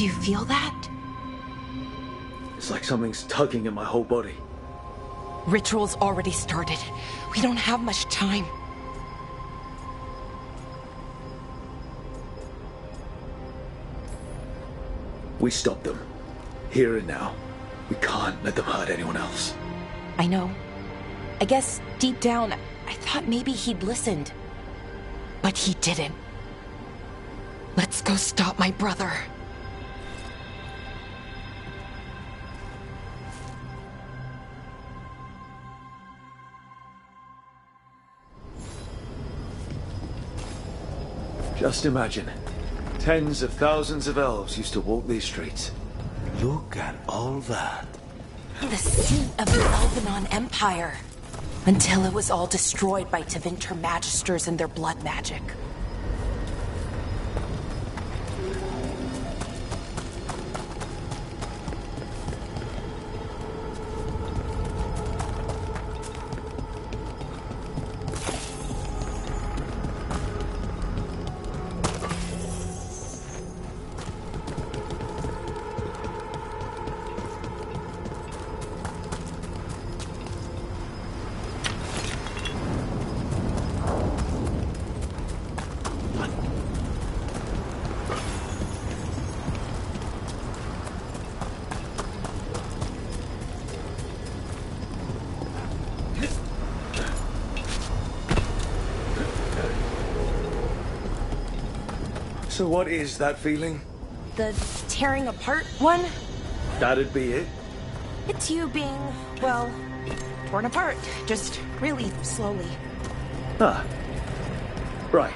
Do you feel that? It's like something's tugging at my whole body. Ritual's already started. We don't have much time. We stop them. Here and now. We can't let them hurt anyone else. I know. I guess, deep down, I thought maybe he'd listened. But he didn't. Let's go stop my brother. Just imagine. Tens of thousands of elves used to walk these streets. Look at all that. The seat of the Elvenon Empire. Until it was all destroyed by Tevinter Magisters and their blood magic. So what is that feeling? The tearing apart one? That'd be it? It's you being, well, torn apart. Just really slowly. Ah. Right.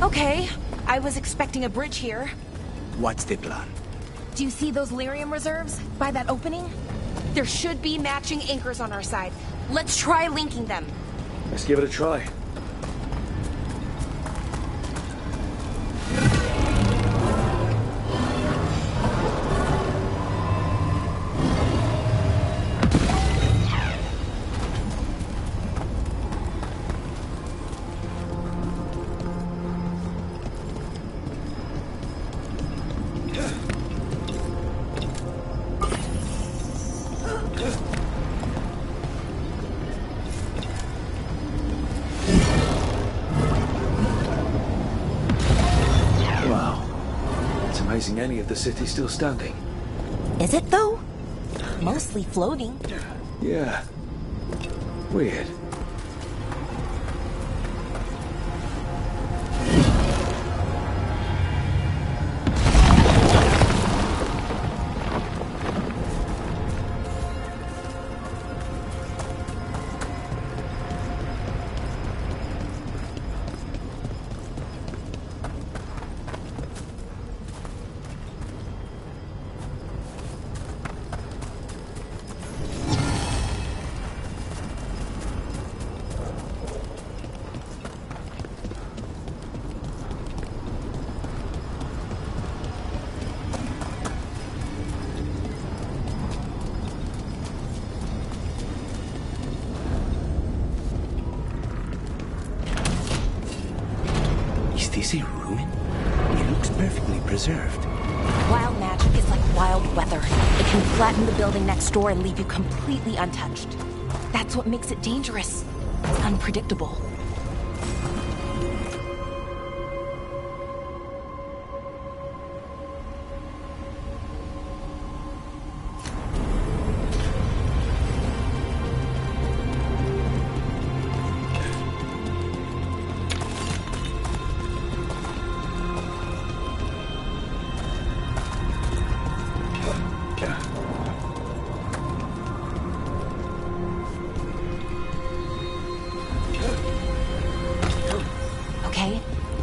Okay, I was expecting a bridge here. What's the plan? Do you see those lyrium reserves by that opening? There should be matching anchors on our side. Let's try linking them. Let's give it a try. Amazing any of the city's still standing. Is it though? Mostly floating. Yeah. Weird. Is this a ruin? It looks perfectly preserved. Wild magic is like wild weather. It can flatten the building next door and leave you completely untouched. That's what makes it dangerous. It's unpredictable.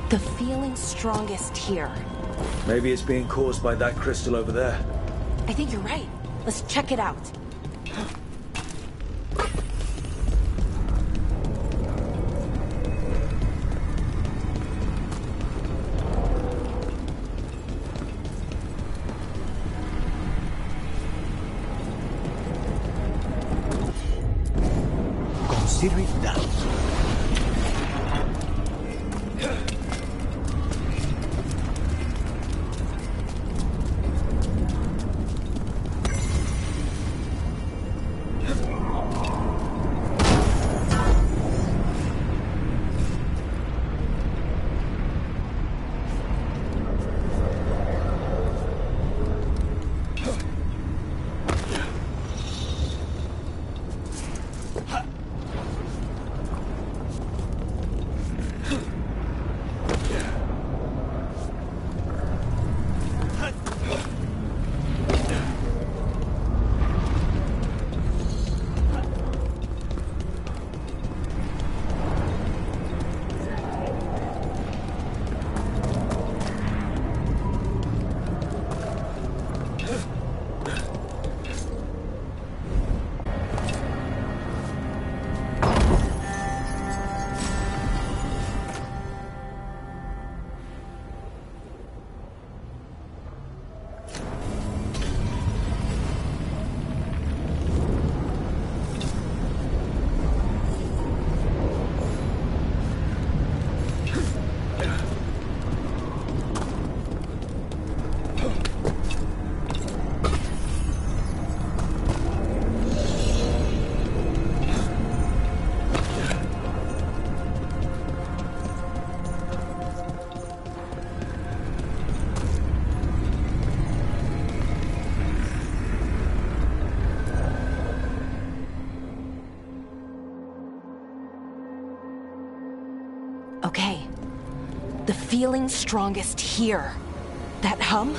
The feeling's strongest here. Maybe it's being caused by that crystal over there. I think you're right. Let's check it out. Consider it done. Okay. The feeling's strongest here. That hum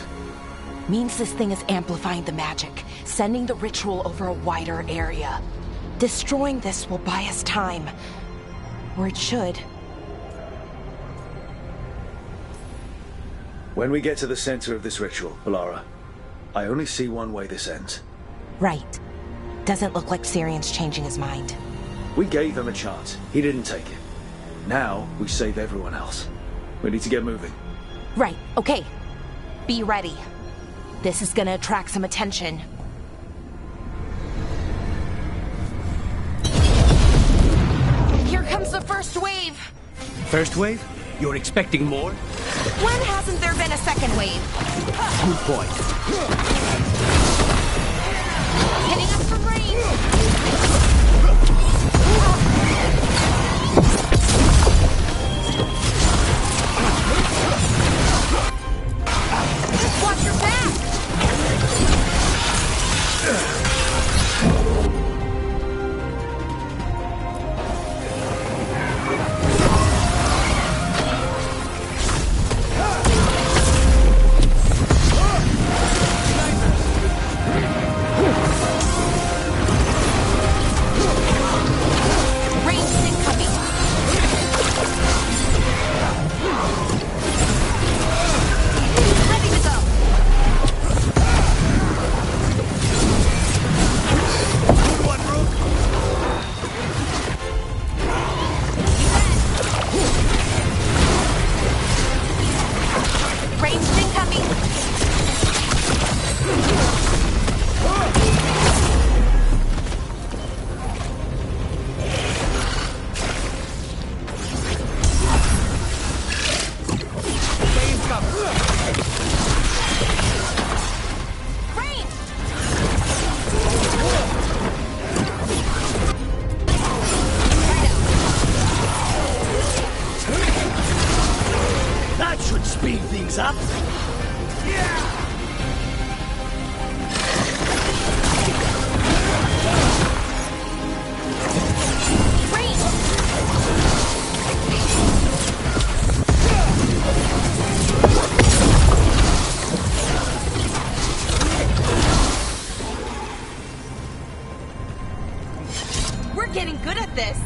means this thing is amplifying the magic, sending the ritual over a wider area. Destroying this will buy us time. Or it should. When we get to the center of this ritual, Alara, I only see one way this ends. Right. Doesn't look like Syrian's changing his mind. We gave him a chance. He didn't take it. Now, we save everyone else. We need to get moving. Right, okay. Be ready. This is gonna attract some attention. Here comes the first wave! First wave? You're expecting more? When hasn't there been a second wave? Good point. Hitting us from range! Watch your back! Speed things up. We're getting good at this.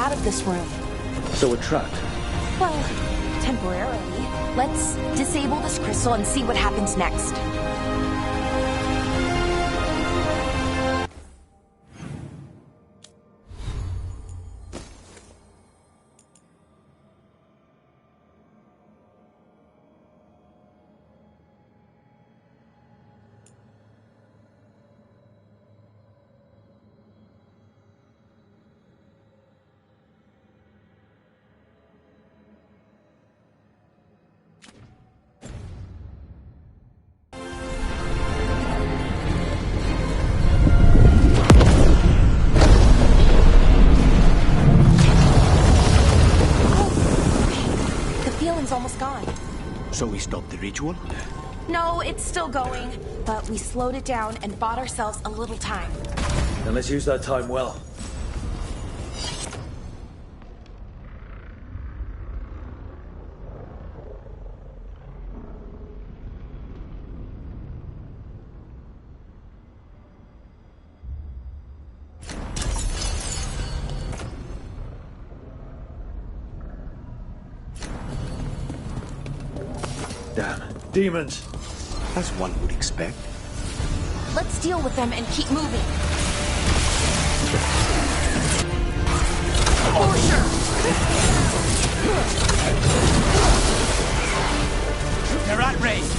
out of this room. So we're trapped. Well, temporarily. Let's disable this crystal and see what happens next. Almost gone. So we stopped the ritual? No, it's still going, but we slowed it down and bought ourselves a little time. Then let's use that time well. Damn. Demons! As one would expect. Let's deal with them and keep moving. For sure! They're at race!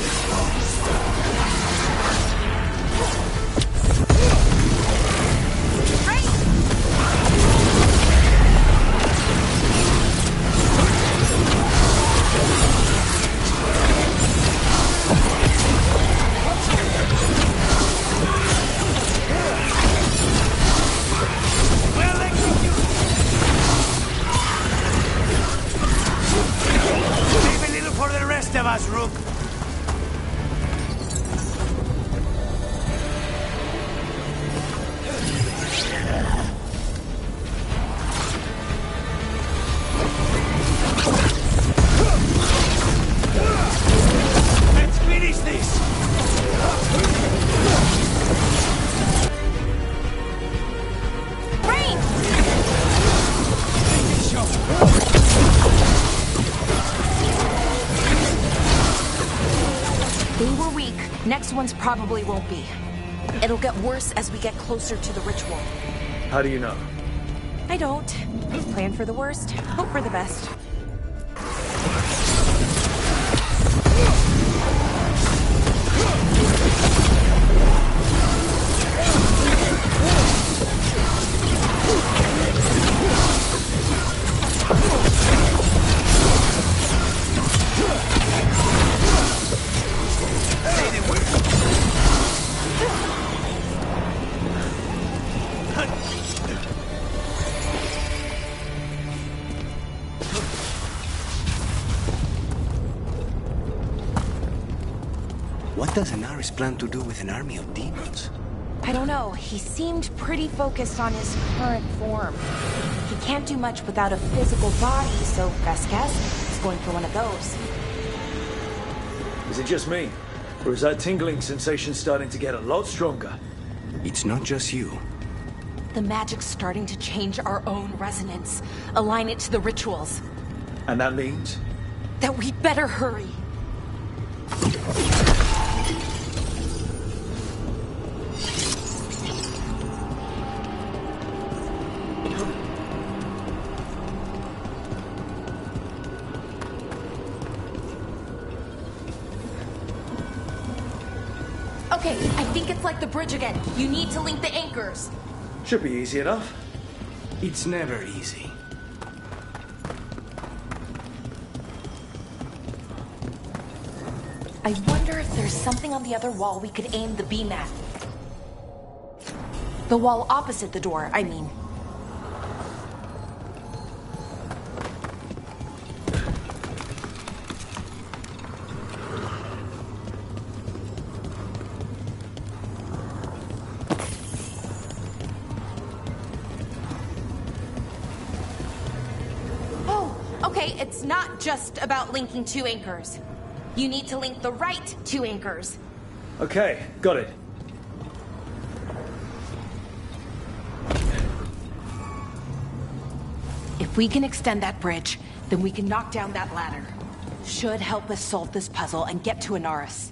Rook. Let's finish this. Rain! They were weak. Next ones probably won't be. It'll get worse as we get closer to the ritual. How do you know? I don't. Plan for the worst, hope for the best. What does Anaris plan to do with an army of demons? I don't know. He seemed pretty focused on his current form. He can't do much without a physical body, so best guess, he's going for one of those. Is it just me? Or is that tingling sensation starting to get a lot stronger? It's not just you. The magic's starting to change our own resonance, align it to the rituals. And that means? That we'd better hurry. Okay, I think it's like the bridge again. You need to link the anchors. Should be easy enough. It's never easy. I wonder if there's something on the other wall we could aim the beam at. The wall opposite the door, I mean. Okay, it's not just about linking two anchors. You need to link the right two anchors. Okay, got it. If If we can extend that bridge, then we can knock down that ladder. Should help us solve this puzzle and get to Anaris.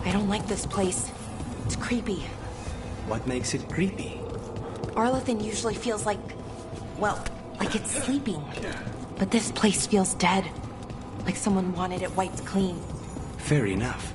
I don't like this place. It's creepy. What makes it creepy? Arlathan usually feels like, well, like it's sleeping. But this place feels dead. Like someone wanted it wiped clean. Fair enough.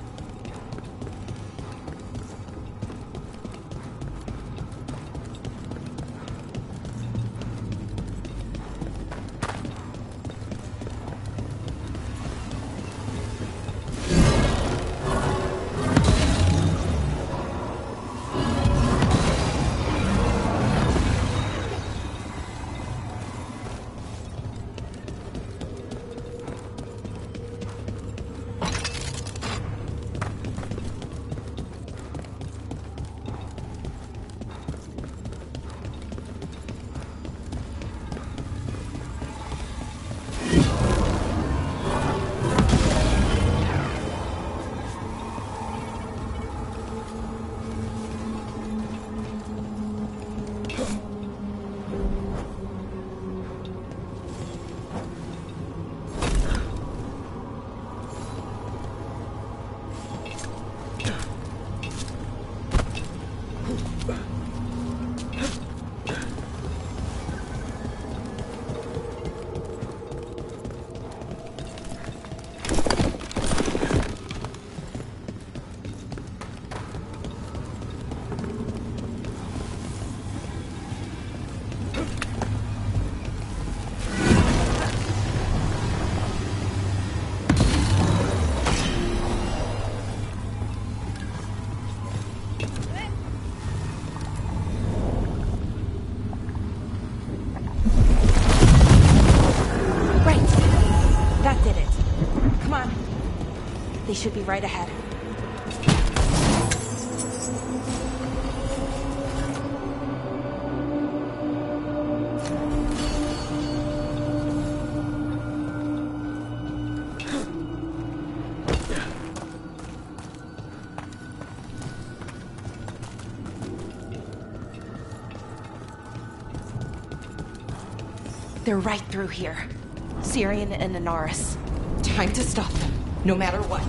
They should be right ahead. They're right through here. Syrian and Anaris. Time to stop them, no matter what.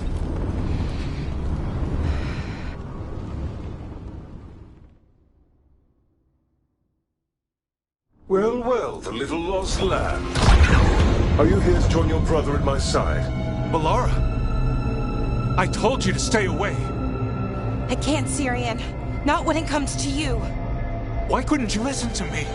Well, well, the little lost lamb. Are you here to join your brother at my side? Balara! I told you to stay away! I can't, Syrian. Not when it comes to you. Why couldn't you listen to me?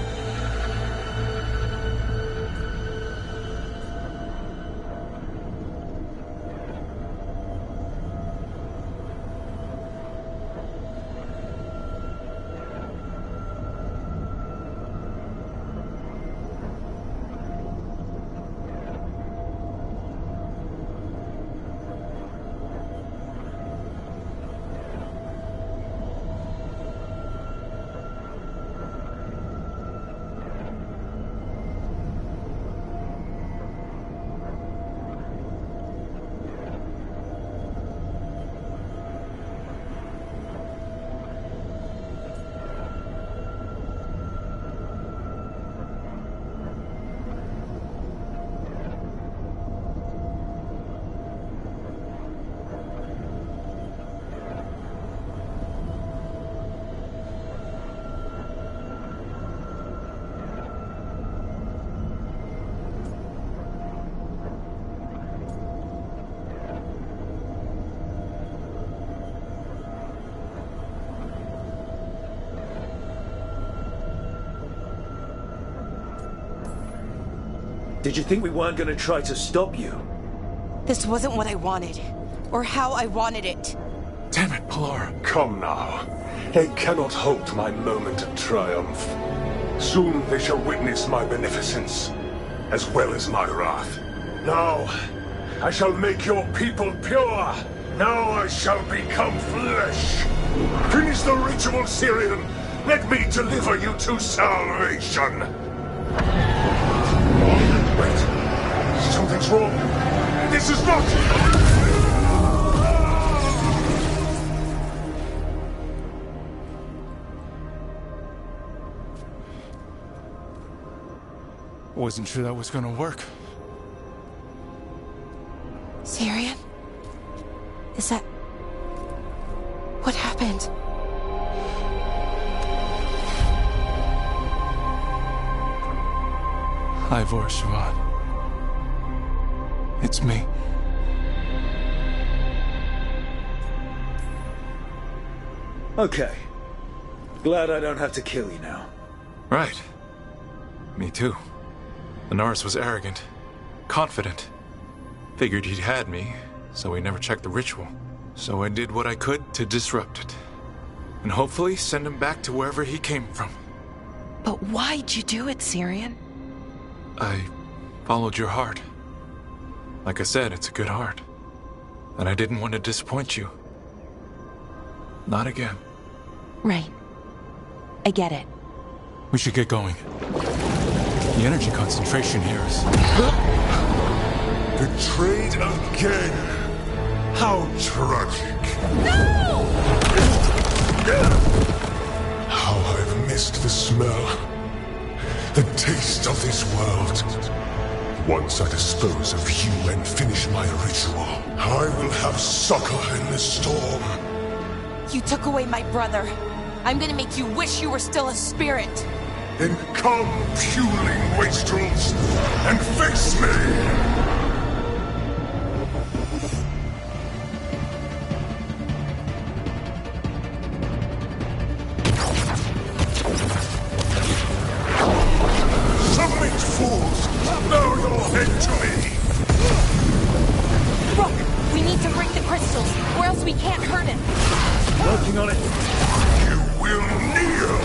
Did you think we weren't gonna try to stop you? This wasn't what I wanted, or how I wanted it. Damn it, Balara. Come now. They cannot halt my moment of triumph. Soon they shall witness my beneficence, as well as my wrath. Now, I shall make your people pure. Now I shall become flesh. Finish the ritual, Syrian. Let me deliver you to salvation. Wait. Something's wrong. This is not... Wasn't sure that was gonna work. Syrian? Is that... what happened? Ivor Siobhan. It's me. Okay. Glad I don't have to kill you now. Right. Me too. The Norris was arrogant, confident. Figured he'd had me, so he never checked the ritual. So I did what I could to disrupt it. And hopefully send him back to wherever he came from. But why'd you do it, Syrian? I followed your heart. Like I said, it's a good heart. And I didn't want to disappoint you. Not again. Right. I get it. We should get going. The energy concentration here is... Betrayed again. How tragic. No! How I've missed the smell, the taste of this world. Once I dispose of you and finish my ritual, I will have succor in the storm. You took away my brother. I'm gonna make you wish you were still a spirit. Then come, puling wastrels, and face me! Fools! Bow your head to me! Rook, we need to break the crystals, or else we can't hurt him. Working on it. You will kneel!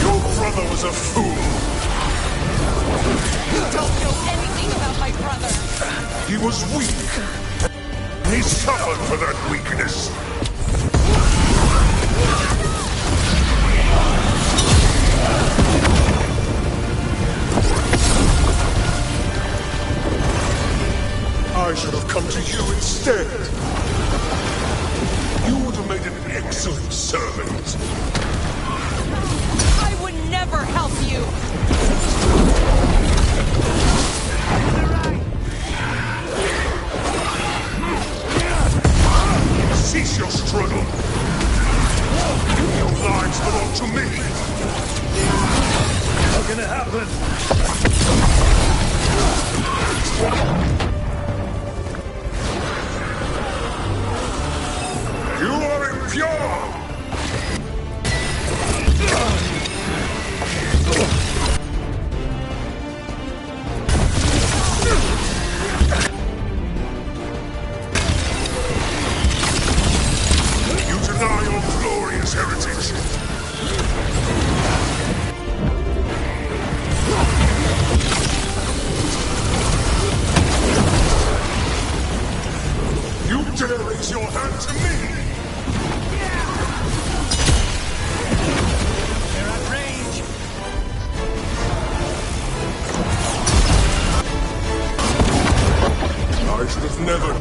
Your brother was a fool! You don't know anything about my brother! He was weak! He suffered for that weakness! I should have come to you instead. You would have made an excellent servant. I would never help you! Cease your struggle. Your lives belong to me. Not gonna happen. You are impure! You deny your glorious heritage! You dare raise your hand to me! I should have never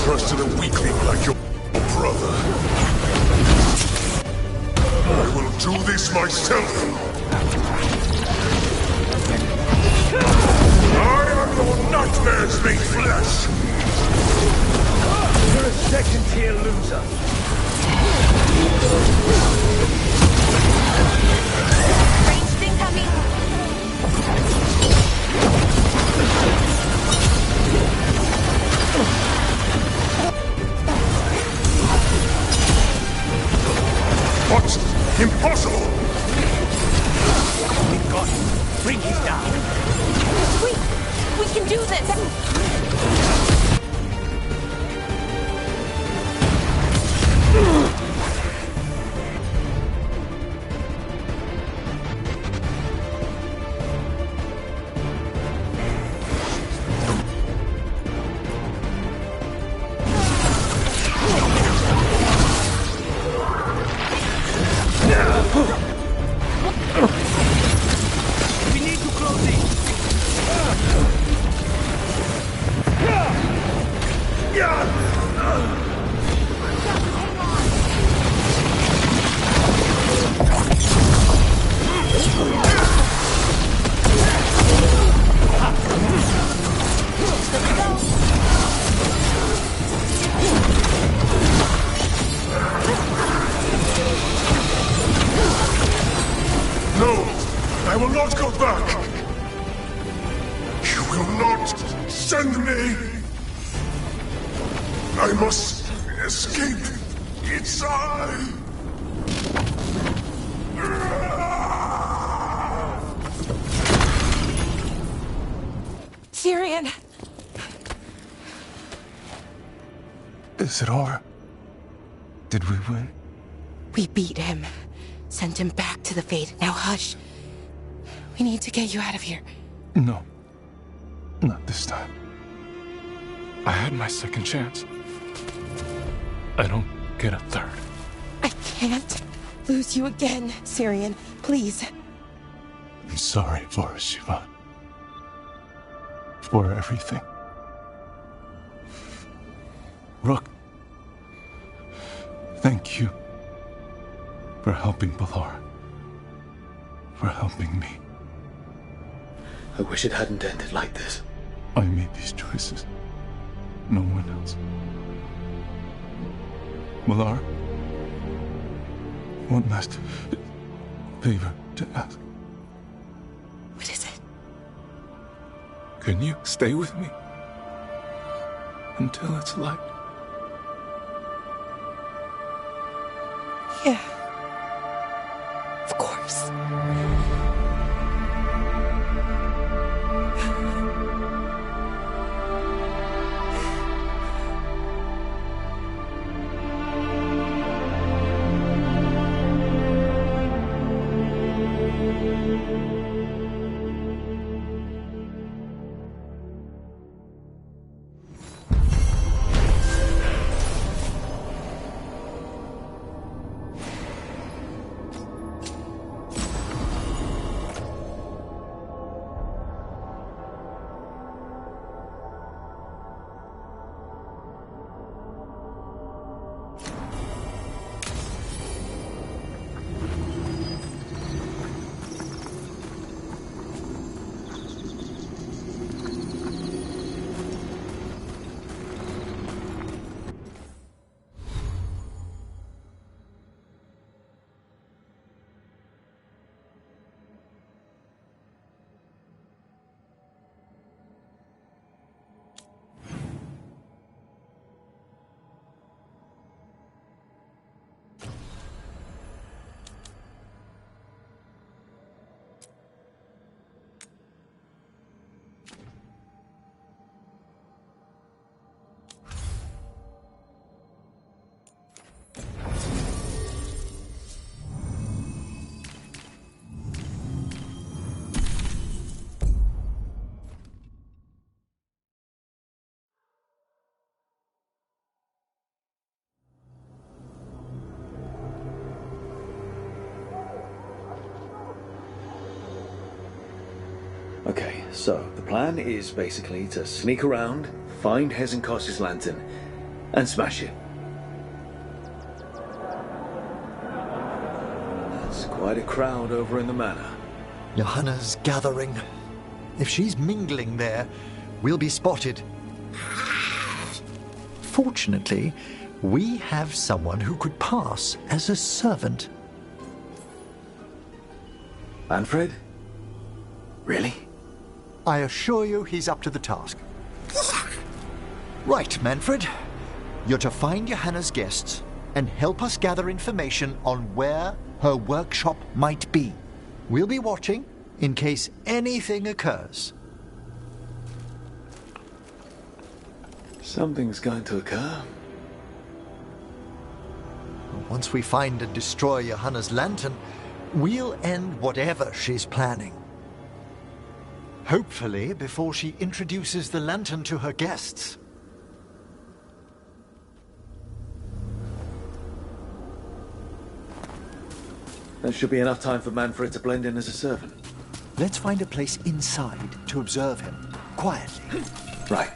trusted a weakling like your brother. I will do this myself. I am your nightmares made flesh. You're a second-tier loser. Ranged incoming! What? Impossible! We've got him. Bring him down. We can do this! We need to close it. No! I will not go back! You will not send me! I must escape its eye! Syrian! Is it over? Did we win? We beat him. Sent him back to the Fate. Now hush. We need to get you out of here. No. Not this time. I had my second chance. I don't get a third. I can't lose you again, Syrian. Please. I'm sorry for Sivan. For everything. Rook, thank you for helping Balar. For helping me. I wish it hadn't ended like this. I made these choices. No one else. Balar, one last favor to ask. What is it? Can you stay with me? Until it's light. Yeah. Of course. Okay, so the plan is basically to sneak around, find Hezenkos's lantern, and smash it. That's quite a crowd over in the manor. Johanna's gathering. If she's mingling there, we'll be spotted. Fortunately, we have someone who could pass as a servant. Manfred? Really? I assure you he's up to the task. Right, Manfred. You're to find Johanna's guests and help us gather information on where her workshop might be. We'll be watching in case anything occurs. Something's going to occur. Once we find and destroy Johanna's lantern, we'll end whatever she's planning. Hopefully before she introduces the lantern to her guests. That should be enough time for Manfred to blend in as a servant. Let's find a place inside to observe him, quietly. Right.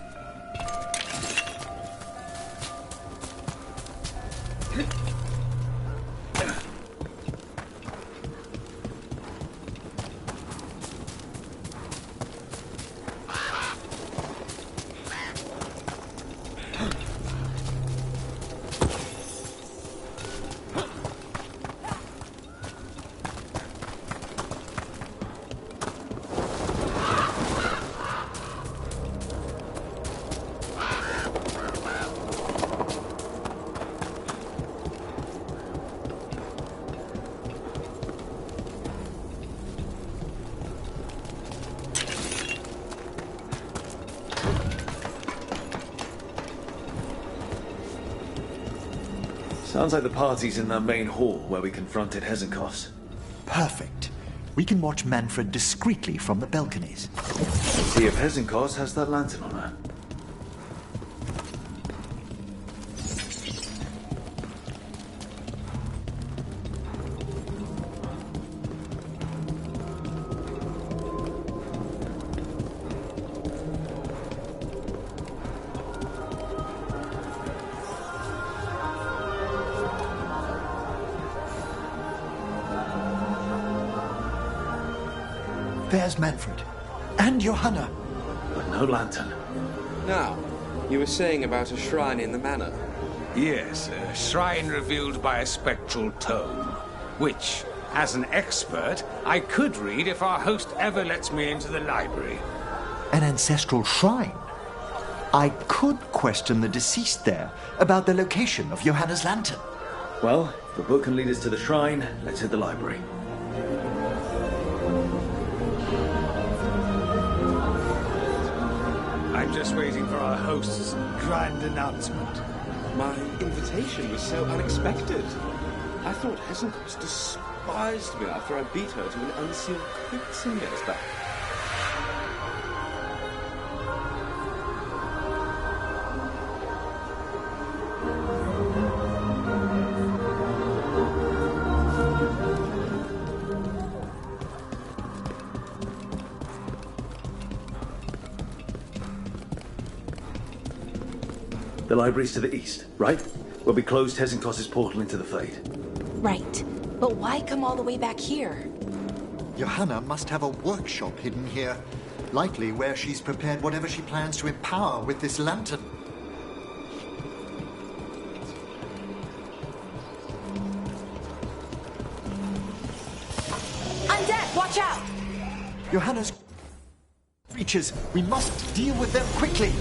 Sounds like the party's in that main hall where we confronted Hezenkos. Perfect. We can watch Manfred discreetly from the balconies. See if Hezenkos has that lantern on her. There's Manfred. And Johanna. But no lantern. Now, you were saying about a shrine in the manor. Yes, a shrine revealed by a spectral tome, which, as an expert, I could read if our host ever lets me into the library. An ancestral shrine? I could question the deceased there about the location of Johanna's lantern. Well, if the book can lead us to the shrine, let's hit the library. I'm just waiting for our host's grand announcement. My invitation was so unexpected. I thought Hezenkos despised me after I beat her to an unsealed coat some years back. The library's to the east, right? Where we closed Hezenkos' portal into the Fade. Right. But why come all the way back here? Johanna must have a workshop hidden here. Likely where she's prepared whatever she plans to empower with this lantern. Undead, watch out! Johanna's creatures. We must deal with them quickly.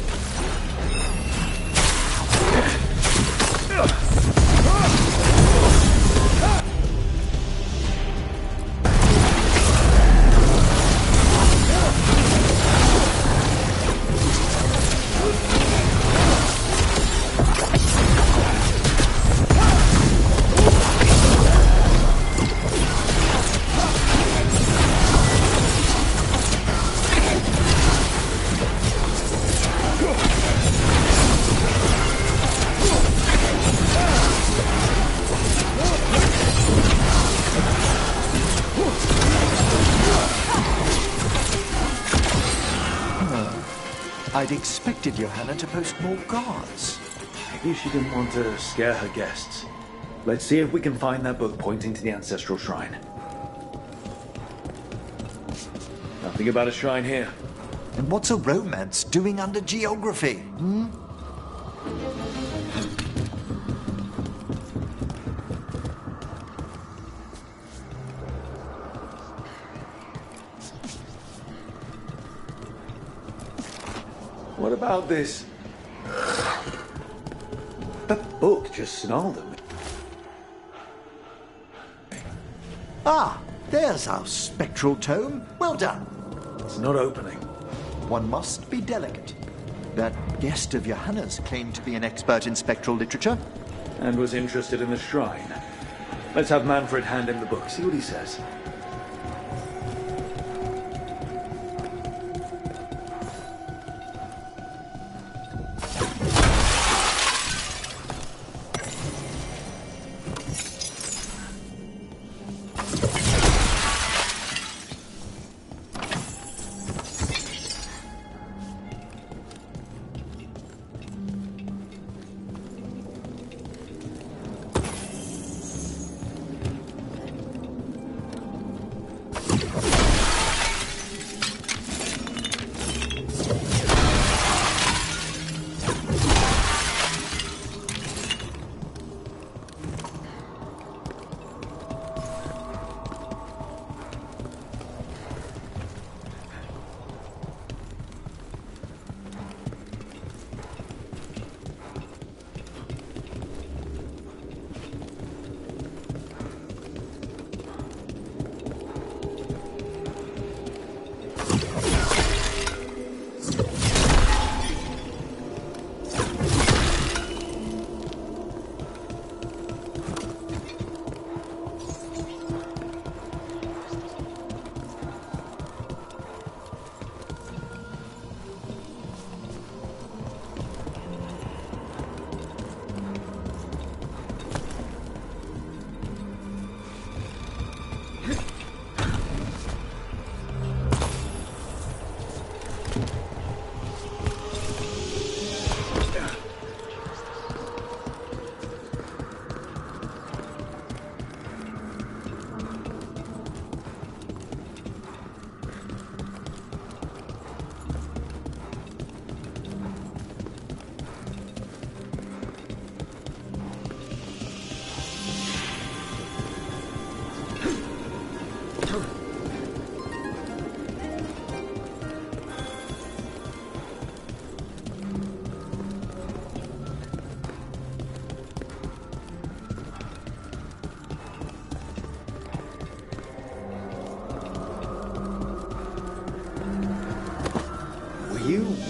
I'd expected Johanna to post more guards. Maybe she didn't want to scare her guests. Let's see if we can find that book pointing to the ancestral shrine. Nothing about a shrine here. And what's a romance doing under geography? What about this? That book just snarled at me. Ah, there's our spectral tome. Well done. It's not opening. One must be delicate. That guest of Johanna's claimed to be an expert in spectral literature. And was interested in the shrine. Let's have Manfred hand him the book, see what he says.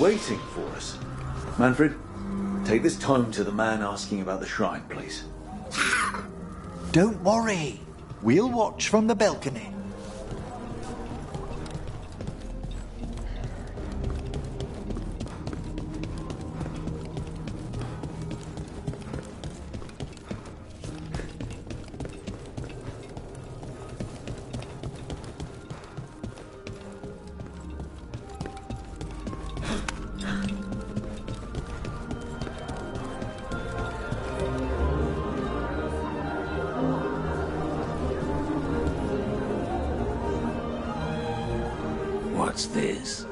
waiting for us. Manfred, take this tome to the man asking about the shrine, please. Don't worry. We'll watch from the balcony. What's this?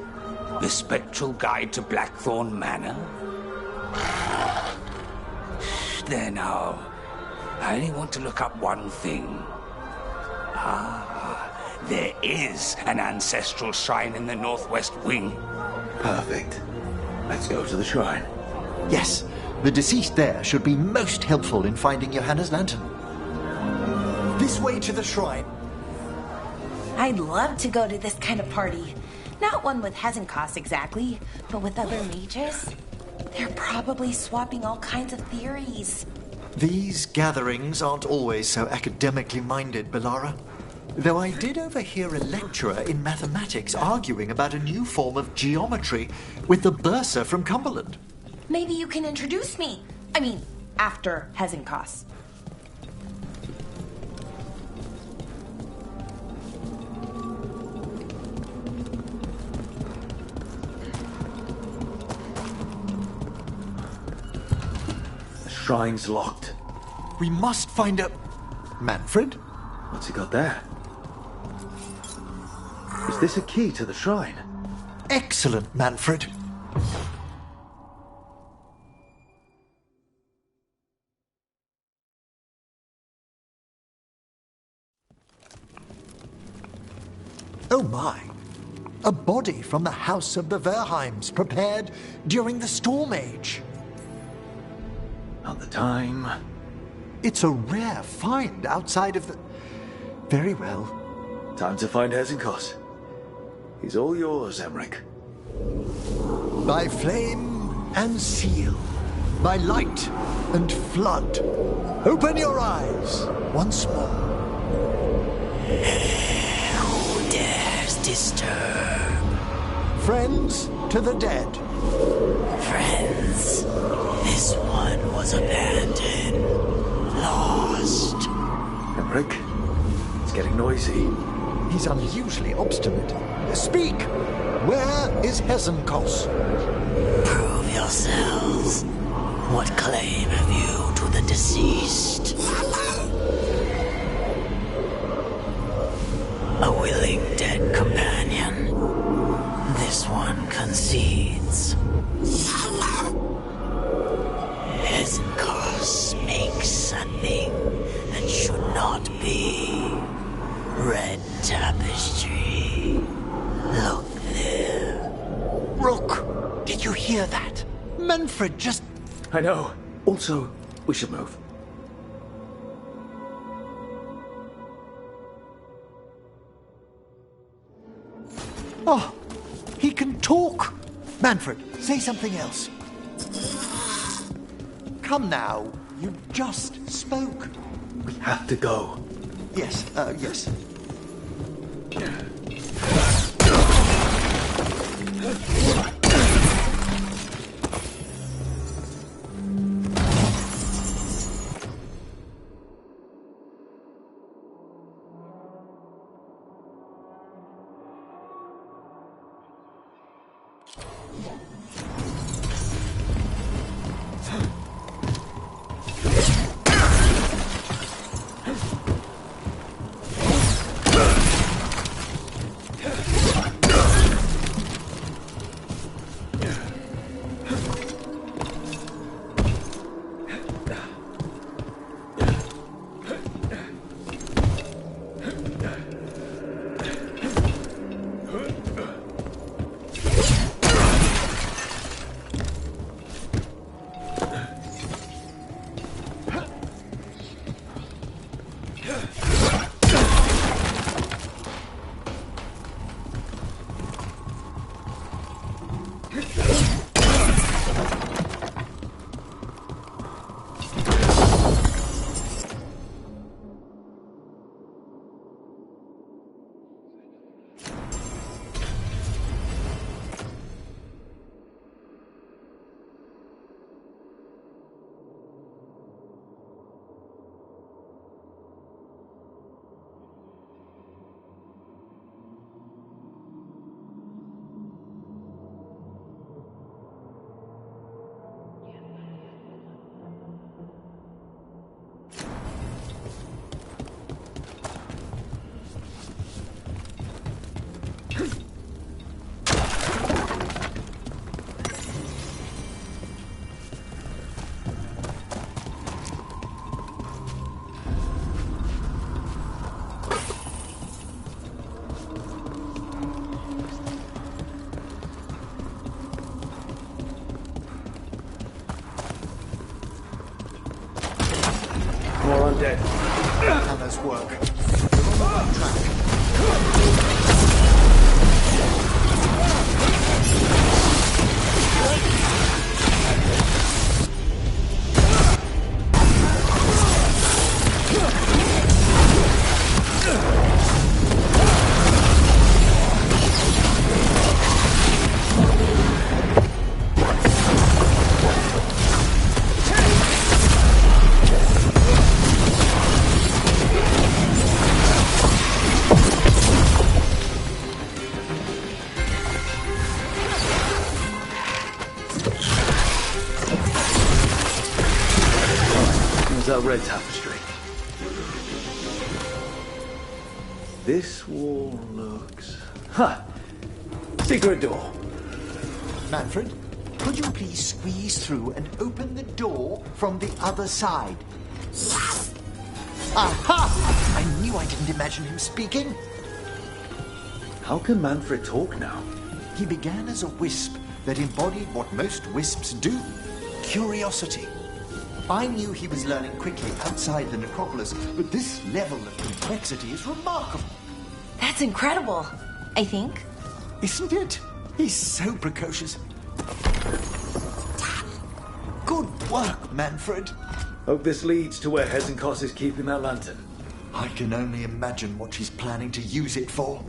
The Spectral Guide to Blackthorn Manor? There now. I only want to look up one thing. There is an ancestral shrine in the northwest wing. Perfect. Let's go to the shrine. Yes, the deceased there should be most helpful in finding Johanna's lantern. This way to the shrine. I'd love to go to this kind of party. Not one with Hezenkos exactly, but with other mages. They're probably swapping all kinds of theories. These gatherings aren't always so academically minded, Bellara. Though I did overhear a lecturer in mathematics arguing about a new form of geometry with the bursar from Cumberland. Maybe you can introduce me. I mean, after Hezenkos. Shrine's locked. We must find a... Manfred? What's he got there? Is this a key to the shrine? Excellent, Manfred. Oh my! A body from the house of the Verheims, prepared during the Storm Age. Not the time. It's a rare find outside of the... Very well. Time to find Hezenkos. He's all yours, Emmerich. By flame and seal, by light and flood, open your eyes once more. Who dares disturb? Friends to the dead. Friends, this one was abandoned, lost. Emmerich, it's getting noisy. He's unusually obstinate. Speak! Where is Hezenkos? Prove yourselves. What claim have you to the deceased? A willing dead companion. This one concedes. Hezenkos makes a thing that should not be. Red tapestry. Look there. Rook, did you hear that? Manfred just... I know. Also, we should move. Oh, he can talk. Manfred, say something else. Come now, you just spoke. We have to go. Yes, yes. Hannah's work. You're on the right track. Our red tapestry. This wall looks... Secret door. Manfred, could you please squeeze through and open the door from the other side? Aha! I knew I didn't imagine him speaking. How can Manfred talk now? He began as a wisp that embodied what most wisps do, curiosity. I knew he was learning quickly outside the necropolis, but this level of complexity is remarkable. That's incredible, I think. Isn't it? He's so precocious. Good work, Manfred. Hope this leads to where Hezenkos is keeping that lantern. I can only imagine what she's planning to use it for.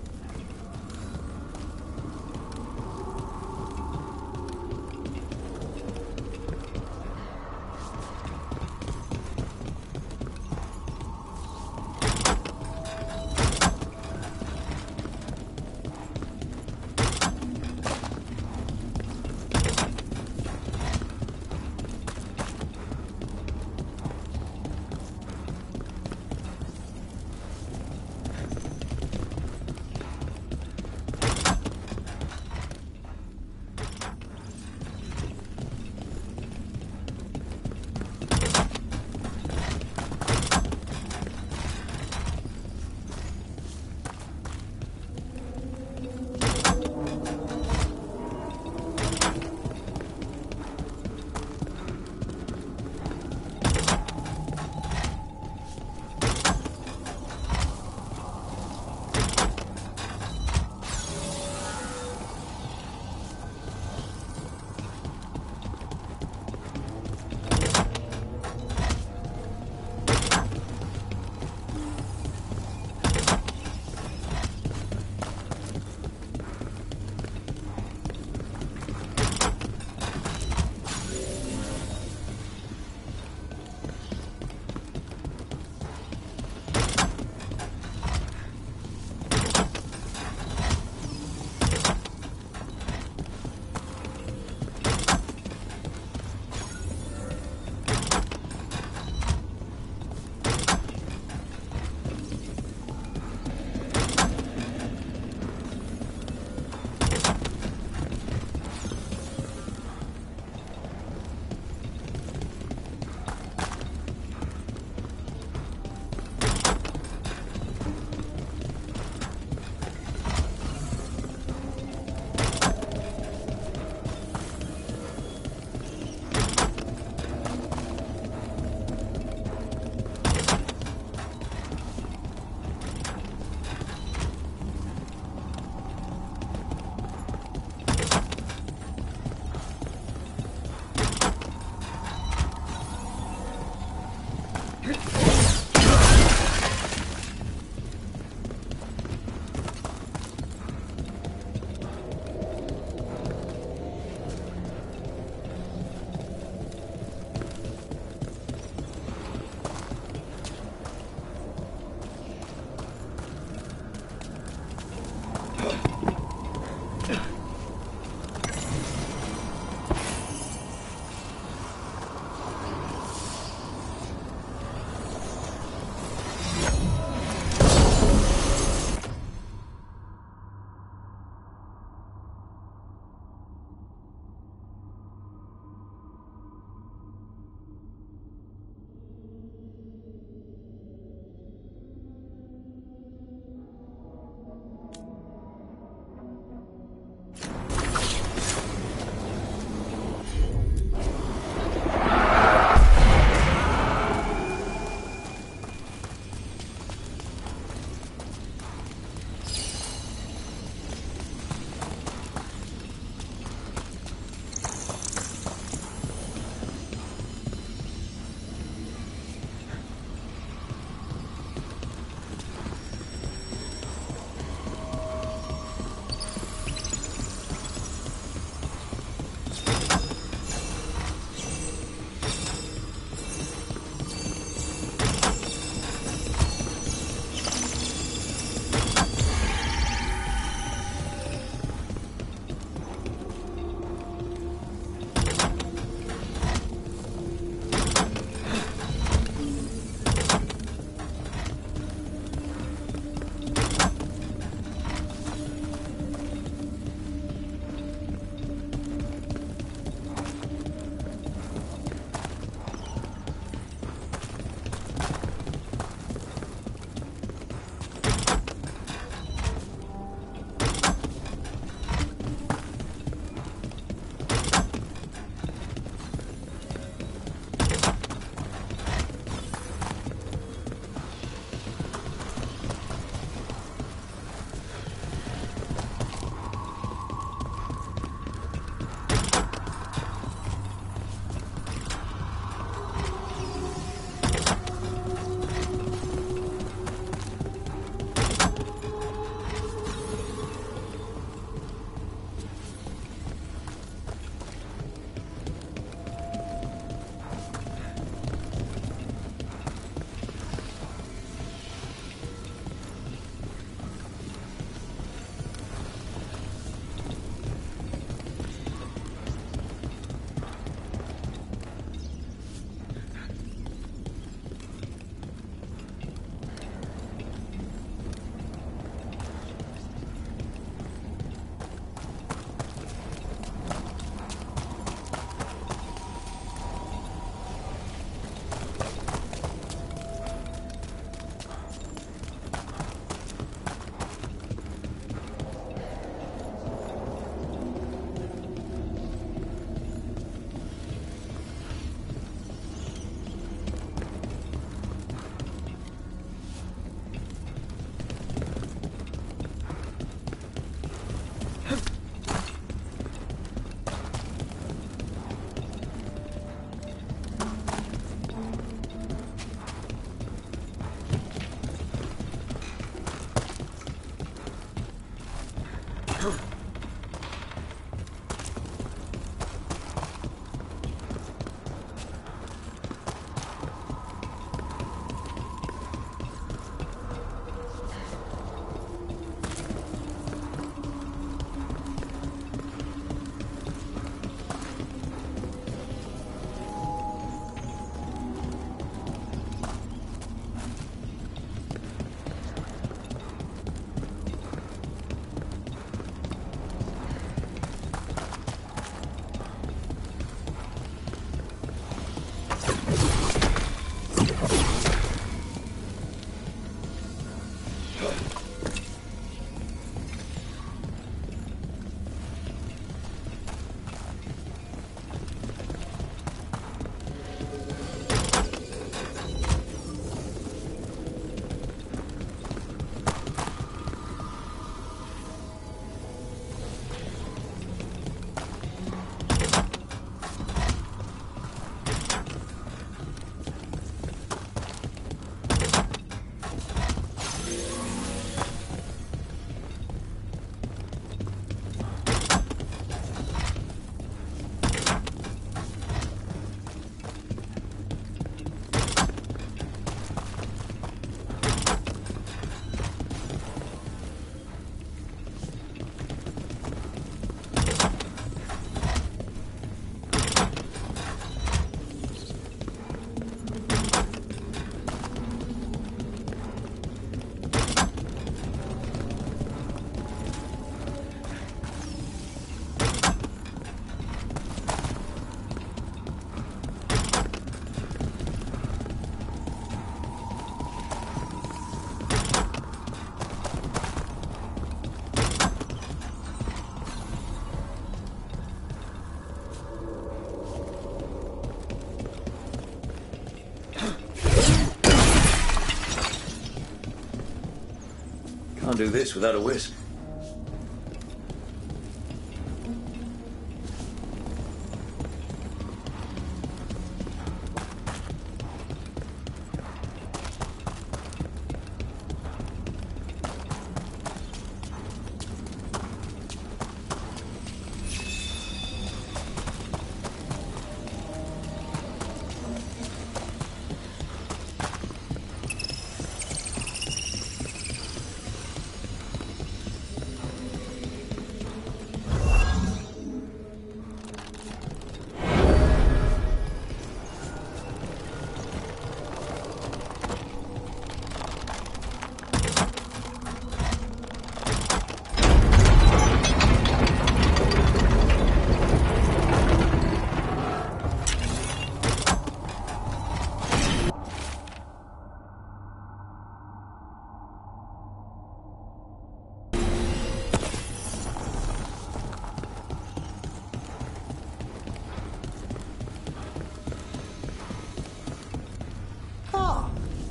Can't do this without a wisp.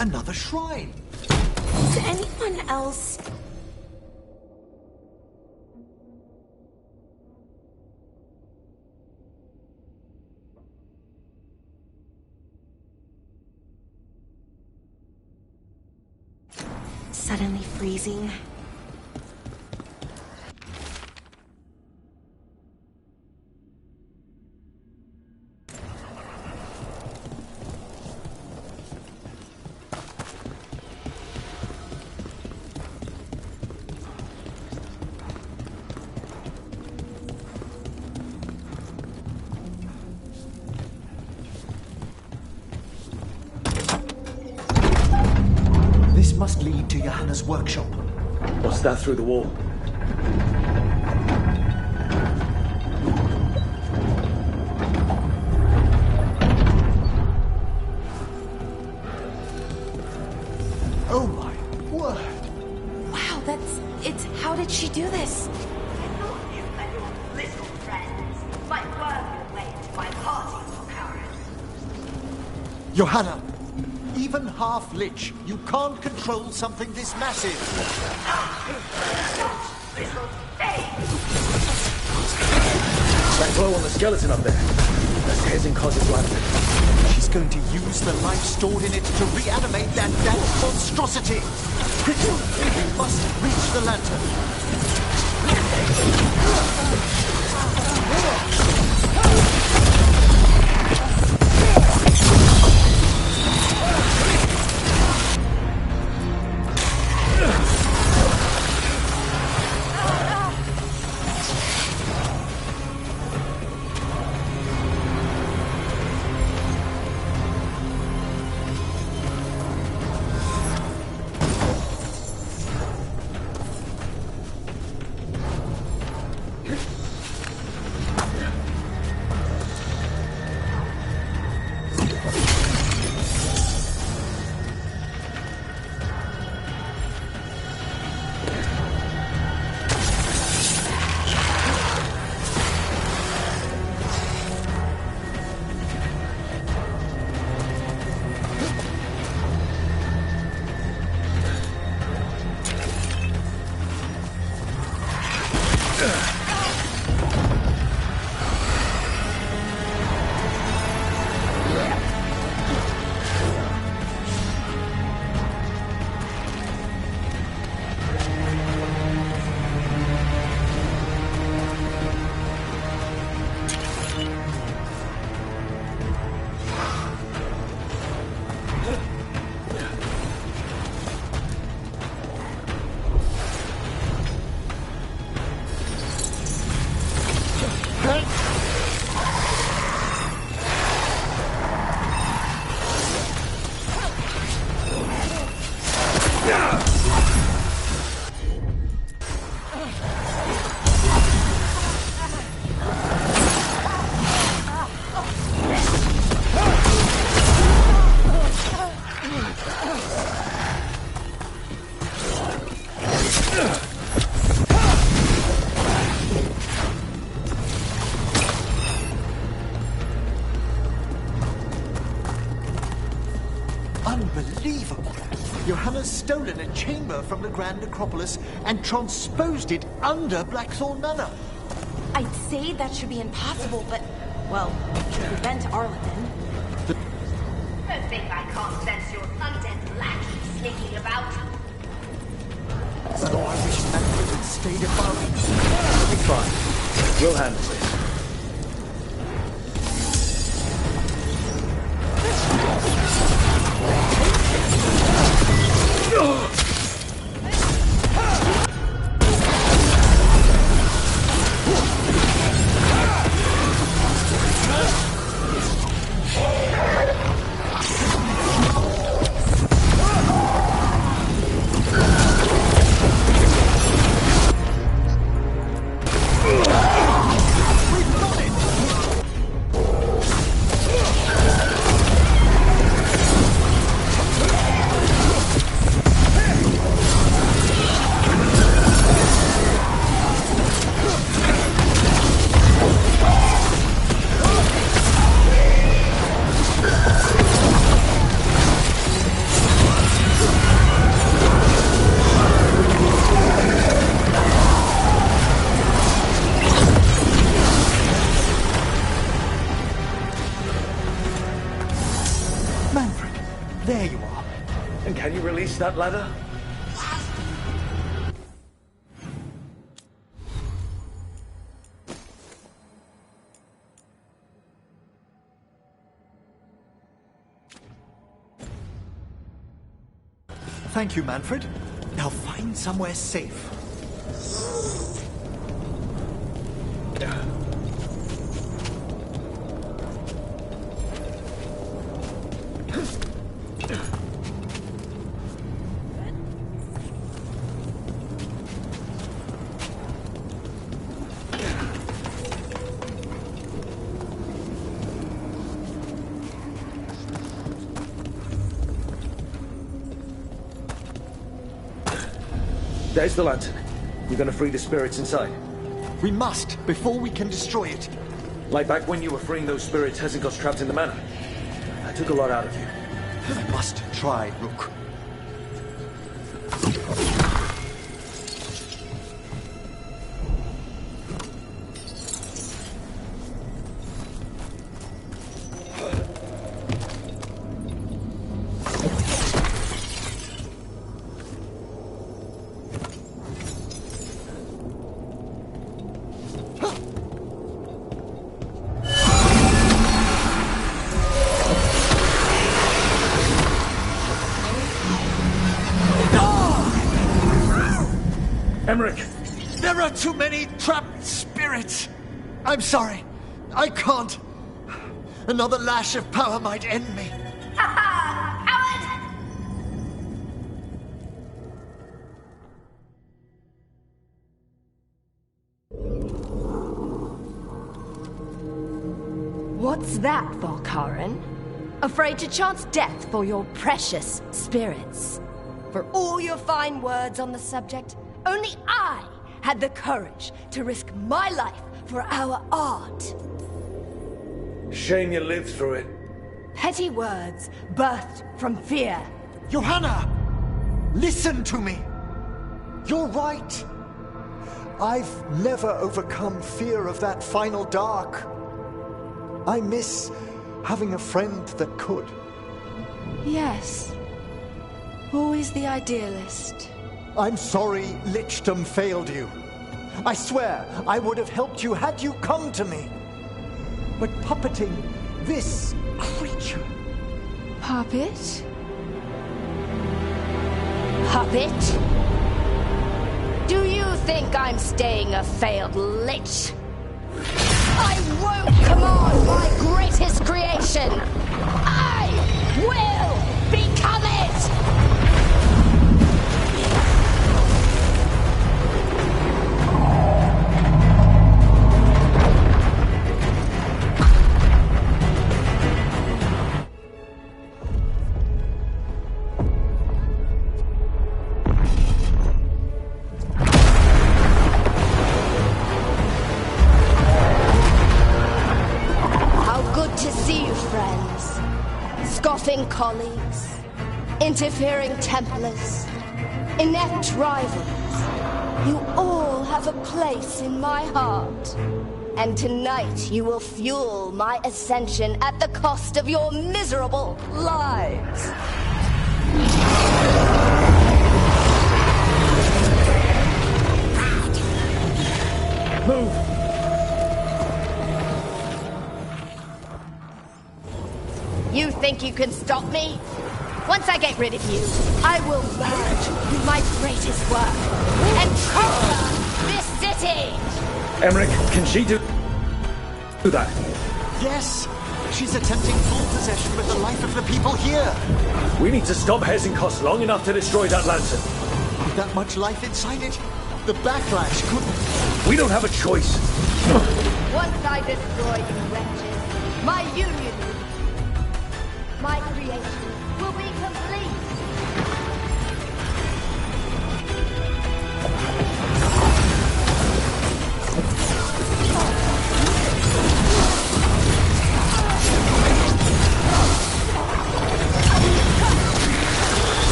Another shrine. Is anyone else... suddenly freezing? This must lead to Johanna's workshop. What's that through the wall? Oh my word! Wow, it's... how did she do this? Not you and your little friends might work your way into my party for Karen. Johanna! Even half-lich, you can't control something this massive. Little thing. That glow on the skeleton up there. That's Hezin Koz's lantern. She's going to use the life stored in it to reanimate that damn monstrosity. We must reach the lantern. Unbelievable! Johanna's stolen a chamber from the Grand Necropolis and transposed it under Blackthorn Manor. I'd say that should be impossible, but, well, to prevent Arliman. Don't think I can't sense your undead lackey sneaking about. Oh, I wish Manfred had stayed above. It's fine. We'll handle it. There you are. And can you release that ladder? Thank you, Manfred. Now find somewhere safe. There's the lantern. You're gonna free the spirits inside. We must, before we can destroy it. Like back when you were freeing those spirits Hezenko's trapped in the manor. I took a lot out of you. I must try, Rook. Emmerich! There are too many trapped spirits. I'm sorry. I can't. Another lash of power might end me. Coward! What's that, Veilguard? Afraid to chance death for your precious spirits? For all your fine words on the subject, only I had the courage to risk my life for our art. Shame you lived through it. Petty words birthed from fear. Johanna! Listen to me. You're right. I've never overcome fear of that final dark. I miss having a friend that could. Yes. Always the idealist. I'm sorry Lichdom failed you. I swear I would have helped you had you come to me. But puppeting this creature... Puppet? Puppet? Do you think I'm staying a failed lich? I won't command my greatest creation! I will become it! Scoffing colleagues, interfering Templars, inept rivals. You all have a place in my heart. And tonight you will fuel my ascension at the cost of your miserable lives. Move! You think you can stop me? Once I get rid of you, I will merge with my greatest work and conquer this city! Emmerich, can she do that? Yes! She's attempting full possession with the life of the people here! We need to stop Hesenkos long enough to destroy that lantern. With that much life inside it, the backlash couldn't... We don't have a choice. Once I destroy you wretches, my union, my creation will be complete.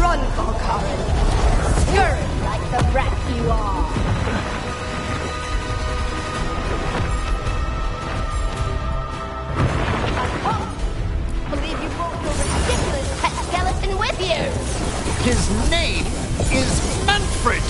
Run, Veilguard. Scurry like the rat you are. His name is Manfred!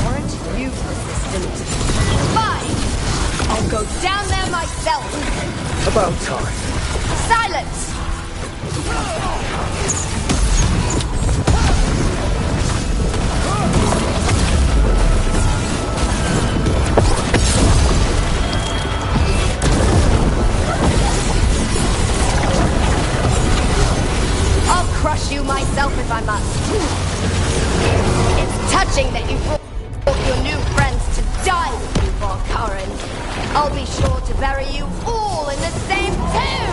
Aren't you persistent? Fine! I'll go down there myself! About time. Silence! Crush you myself if I must. It's touching that you brought your new friends to die with you, Veilguard. I'll be sure to bury you all in the same tomb!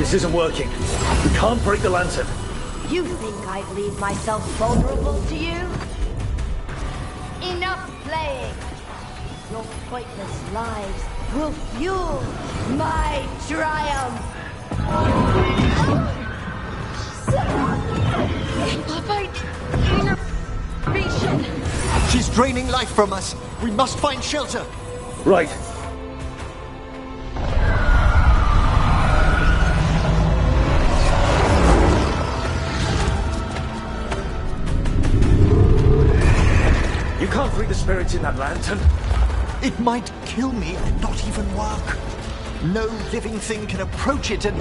This isn't working. We can't break the lantern. You think I'd leave myself vulnerable to you? Enough playing! Your pointless lives will fuel my triumph! Amplified innervation! She's draining life from us. We must find shelter. Right. You can't free the spirits in that lantern. It might kill me and not even work. No living thing can approach it and...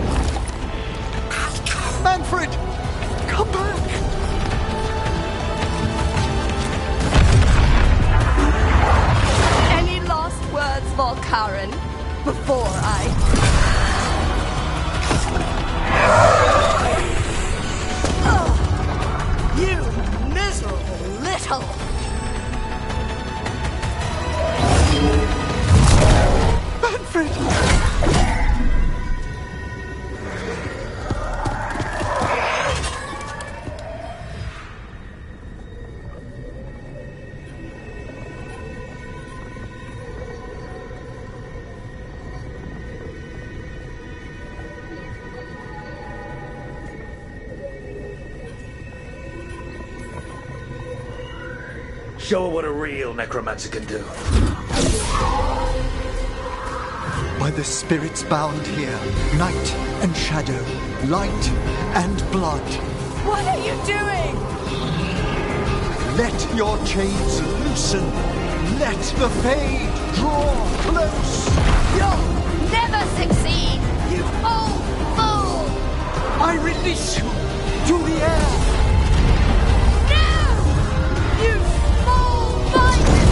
Manfred! Come back! Any last words, Veilguard, before I... You miserable little... Manfred! Show her what a real necromancer can do. By the spirits bound here, night and shadow, light and blood. What are you doing? Let your chains loosen. Let the fade draw close. You'll never succeed, you old fool! I release you to the air. No! You small minded!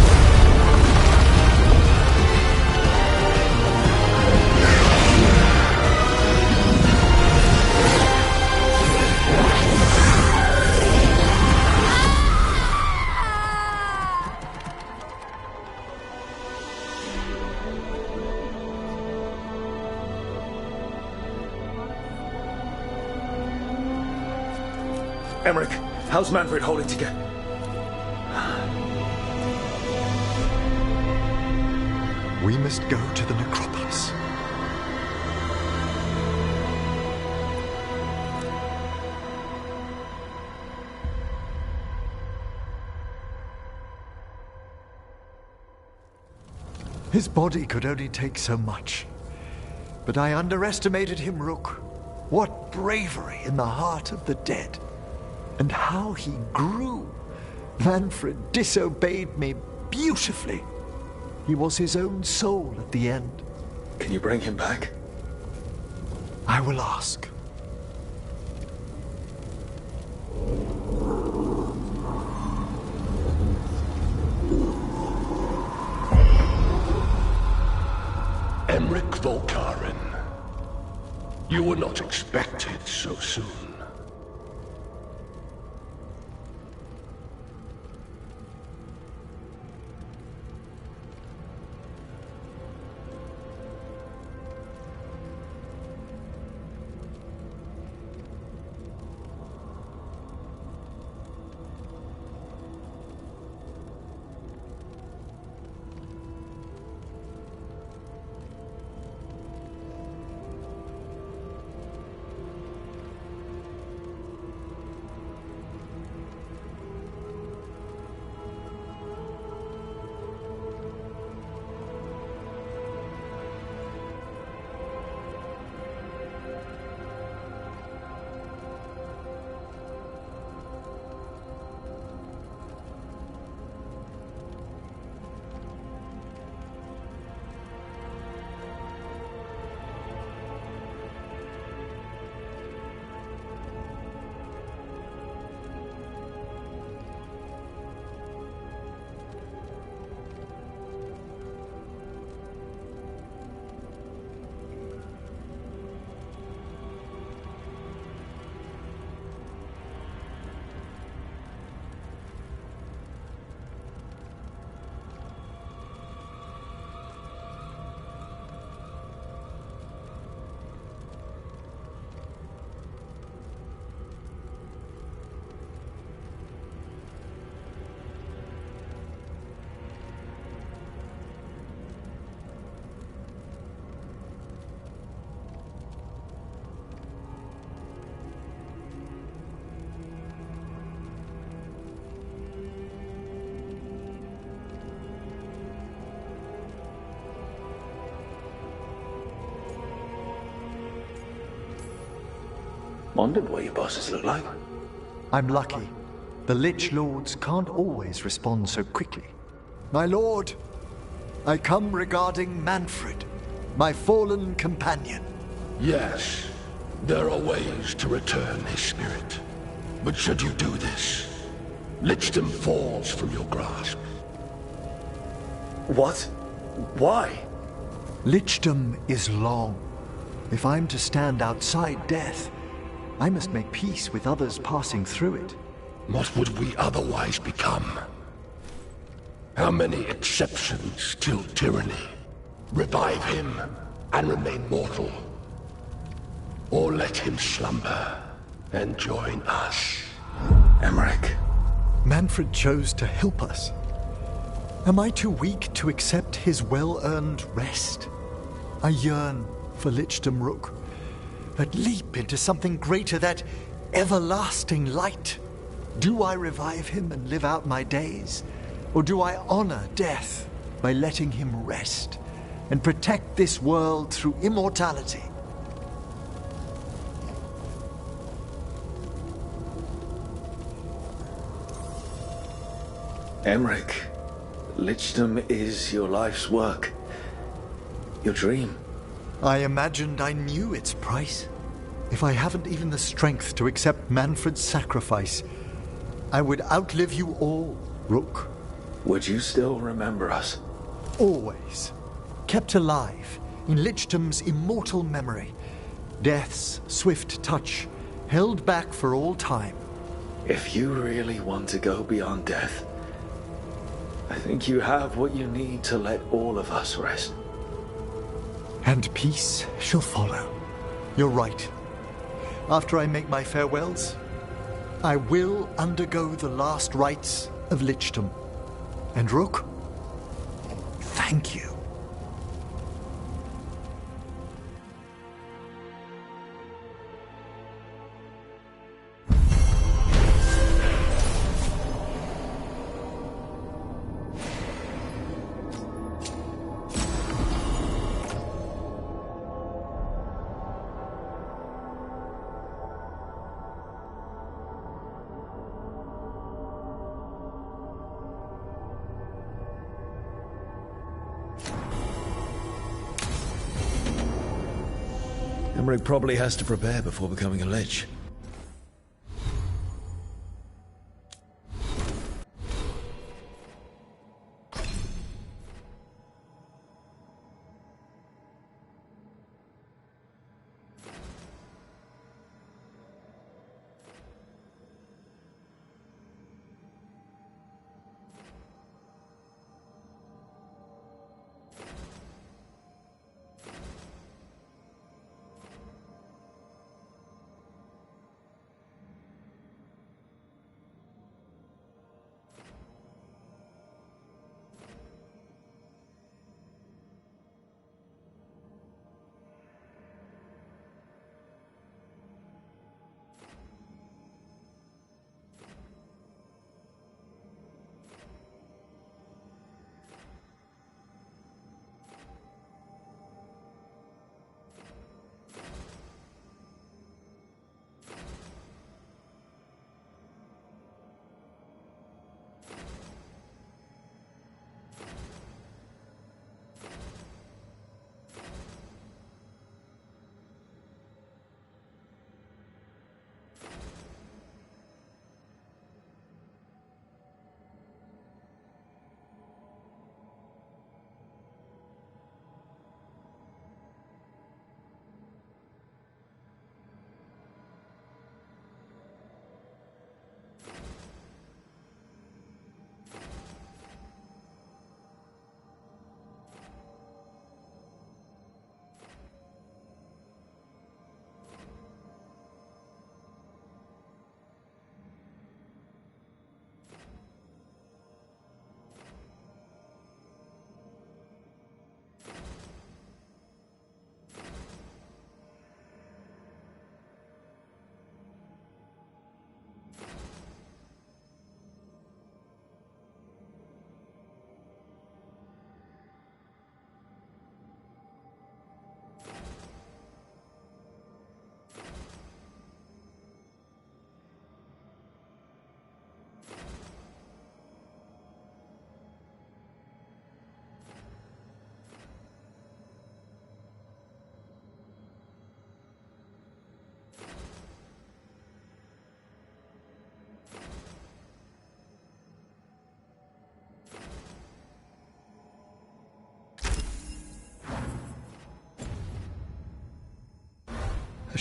Emmerich, how's Manfred holding together? We must go to the necropolis. His body could only take so much. But I underestimated him, Rook. What bravery in the heart of the dead. And how he grew. Manfred disobeyed me beautifully. He was his own soul at the end. Can you bring him back? I will ask. Emmerich Veilguard. You were not expected so soon. Wondered what your bosses look like. I'm lucky. The Lich Lords can't always respond so quickly. My lord, I come regarding Manfred, my fallen companion. Yes, there are ways to return his spirit. But should you do this, Lichdom falls from your grasp. What? Why? Lichdom is long. If I'm to stand outside death, I must make peace with others passing through it. What would we otherwise become? How many exceptions till tyranny? Revive him and remain mortal. Or let him slumber and join us. Emmerich. Manfred chose to help us. Am I too weak to accept his well-earned rest? I yearn for Lichdom Rook, that leap into something greater, that everlasting light. Do I revive him and live out my days? Or do I honor death by letting him rest and protect this world through immortality? Emmerich, Lichdom is your life's work. Your dream. I imagined I knew its price. If I haven't even the strength to accept Manfred's sacrifice, I would outlive you all, Rook. Would you still remember us? Always. Kept alive in Lichdom's immortal memory. Death's swift touch, held back for all time. If you really want to go beyond death, I think you have what you need to let all of us rest. And peace shall follow. You're right. After I make my farewells, I will undergo the last rites of Lichdom. And Rook, thank you. Emmerich probably has to prepare before becoming a Lich.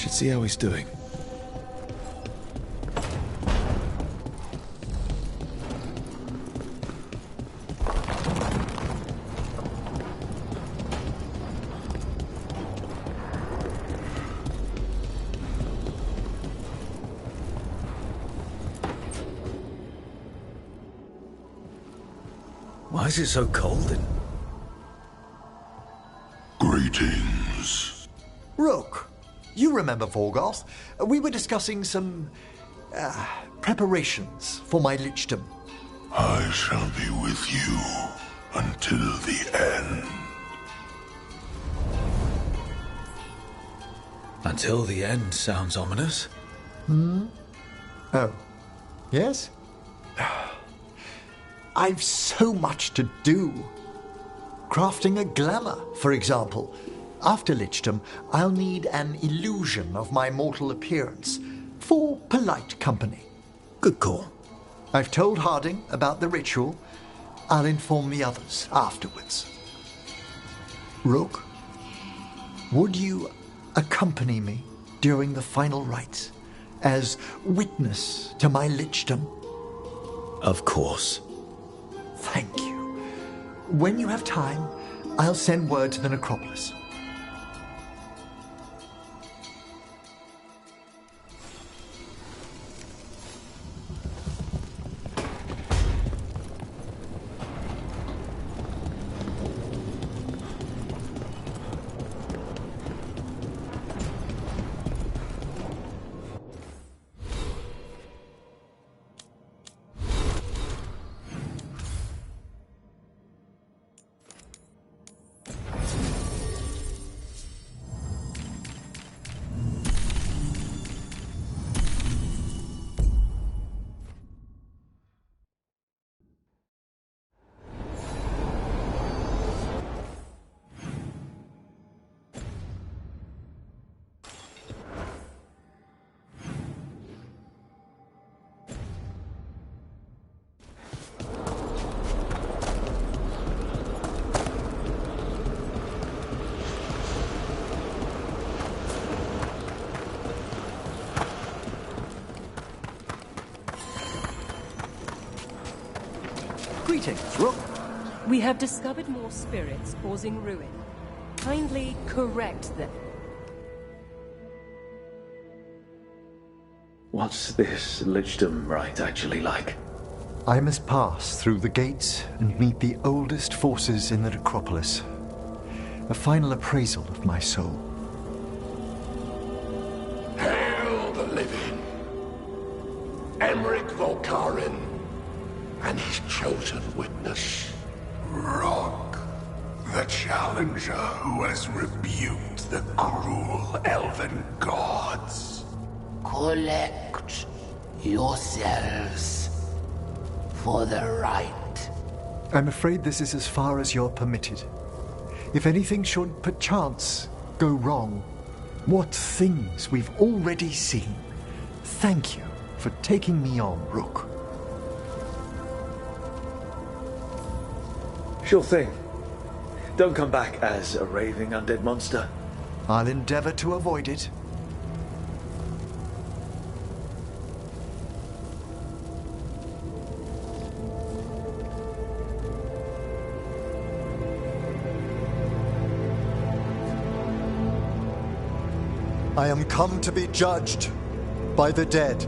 should see how he's doing. Why is it so cold in? Greetings. Rook, you remember Veilguard? We were discussing some preparations for my lichdom. I shall be with you until the end. Until the end sounds ominous. Oh, yes? I've so much to do. Crafting a glamour, for example. After lichdom, I'll need an illusion of my mortal appearance for polite company. Good call. I've told Harding about the ritual. I'll inform the others afterwards. Rook, would you accompany me during the final rites as witness to my lichdom? Of course. Thank you. When you have time, I'll send word to the necropolis. Greetings, Rook. We have discovered more spirits causing ruin. Kindly correct them. What's this lichdom rite actually like? I must pass through the gates and meet the oldest forces in the necropolis. A final appraisal of my soul. Hail the living! Emmerich Volkarin and his chosen witness, Rock, the challenger who has rebuked the cruel elven gods. Collect yourselves for the rite. I'm afraid this is as far as you're permitted. If anything should perchance go wrong, what things we've already seen. Thank you for taking me on, Rook. Sure thing. Don't come back as a raving undead monster. I'll endeavor to avoid it. I am come to be judged by the dead.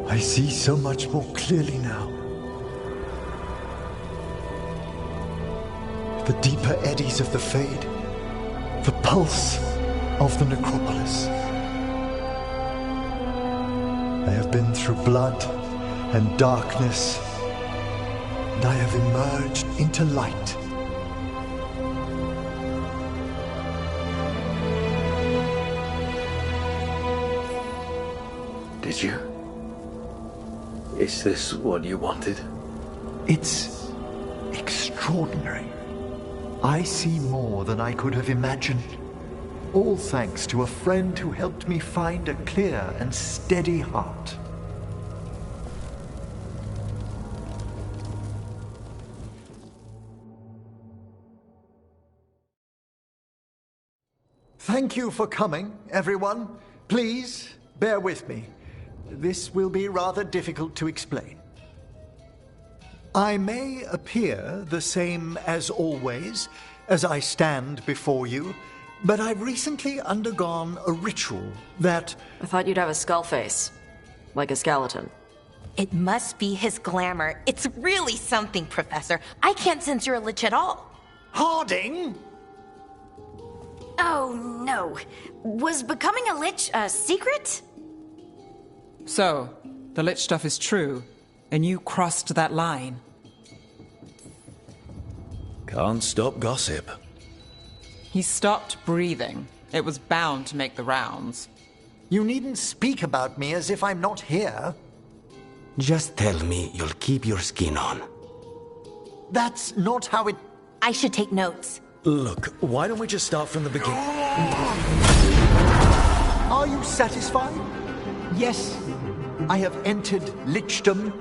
I see so much more clearly now. The deeper eddies of the Fade, the pulse of the necropolis. I have been through blood and darkness, and I have emerged into light. Did you? Is this what you wanted? It's extraordinary. I see more than I could have imagined. All thanks to a friend who helped me find a clear and steady heart. Thank you for coming, everyone. Please, bear with me. This will be rather difficult to explain. I may appear the same as always, as I stand before you, but I've recently undergone a ritual that... I thought you'd have a skull face, like a skeleton. It must be his glamour. It's really something, Professor. I can't sense you're a lich at all. Harding! Oh, no. Was becoming a lich a secret? So, the lich stuff is true, and you crossed that line. Can't stop gossip. He stopped breathing. It was bound to make the rounds. You needn't speak about me as if I'm not here. Just tell me you'll keep your skin on. That's not how it... I should take notes. Look, why don't we just start from the beginning? Are you satisfied? Yes, I have entered lichdom,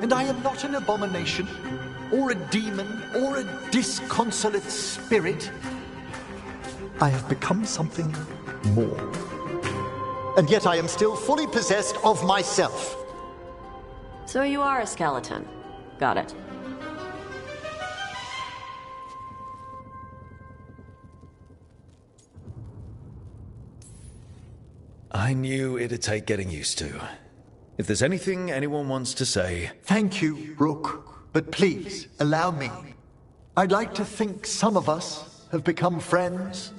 and I am not an abomination, or a demon, or a disconsolate spirit. I have become something more. And yet I am still fully possessed of myself. So you are a skeleton. Got it. I knew it'd take getting used to. If there's anything anyone wants to say... Thank you, Rook. But please, allow me. I'd like to think some of us have become friends.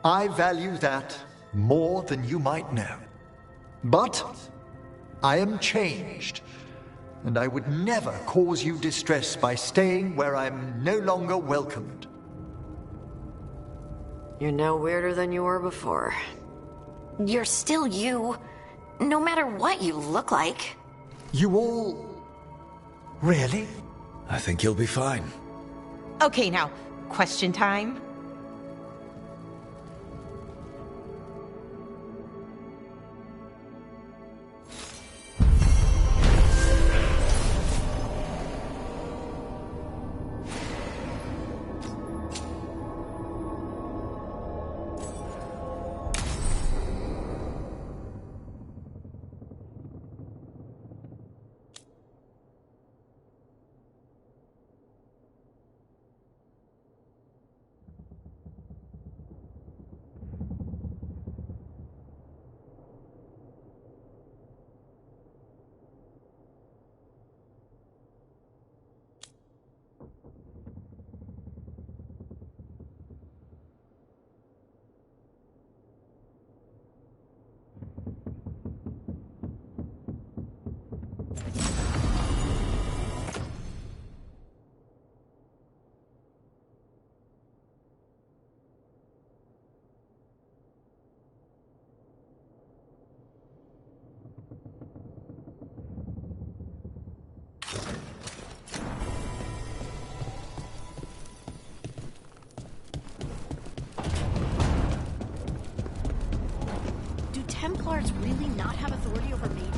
I value that more than you might know. But I am changed, and I would never cause you distress by staying where I'm no longer welcomed. You're no weirder than you were before. You're still you, no matter what you look like. You all... Really? I think you'll be fine. Okay, now, question time. Templars really not have authority over mages?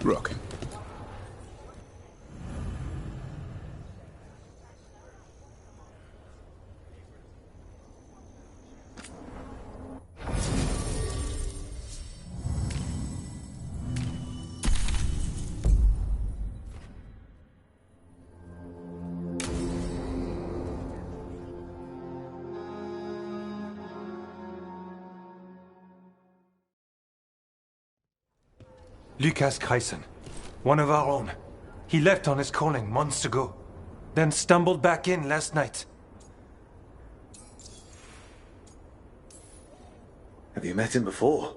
Rook. Lucas Kreisen, one of our own. He left on his calling months ago, then stumbled back in last night. Have you met him before?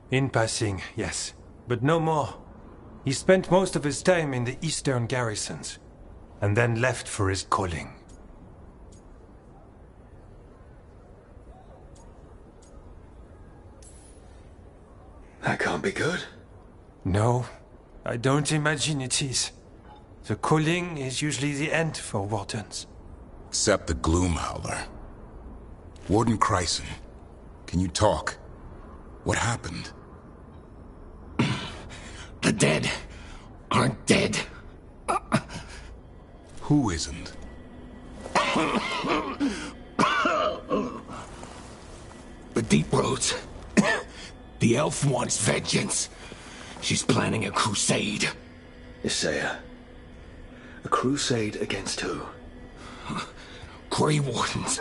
In passing, yes, but no more. He spent most of his time in the eastern garrisons, and then left for his calling. That can't be good. No, I don't imagine it is. The calling is usually the end for wardens. Except the Gloom Howler. Warden Kreisen, can you talk? What happened? The dead aren't dead. Who isn't? The Deep Roads. The elf wants vengeance. She's planning a crusade. Isaiah. A crusade against who? Grey Wardens.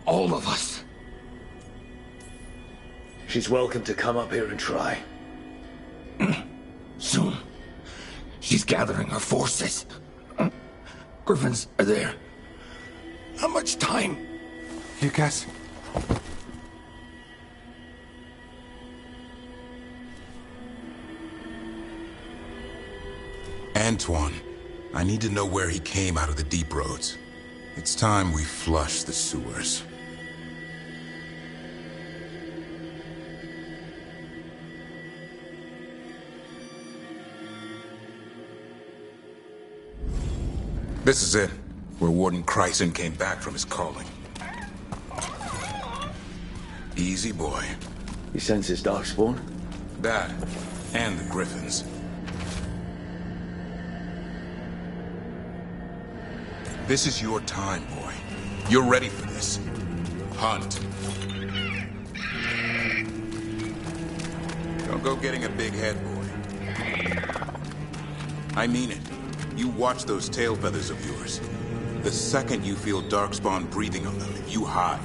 All of us. She's welcome to come up here and try. Soon. She's gathering her forces. Griffins are there. How much time? Lucas? Antoine, I need to know where he came out of the Deep Roads. It's time we flush the sewers. This is it, where Warden Kreisen came back from his calling. Easy boy. He senses Darkspawn? That, and the Griffins. This is your time, boy. You're ready for this. Hunt. Don't go getting a big head, boy. I mean it. You watch those tail feathers of yours. The second you feel Darkspawn breathing on them, you hide.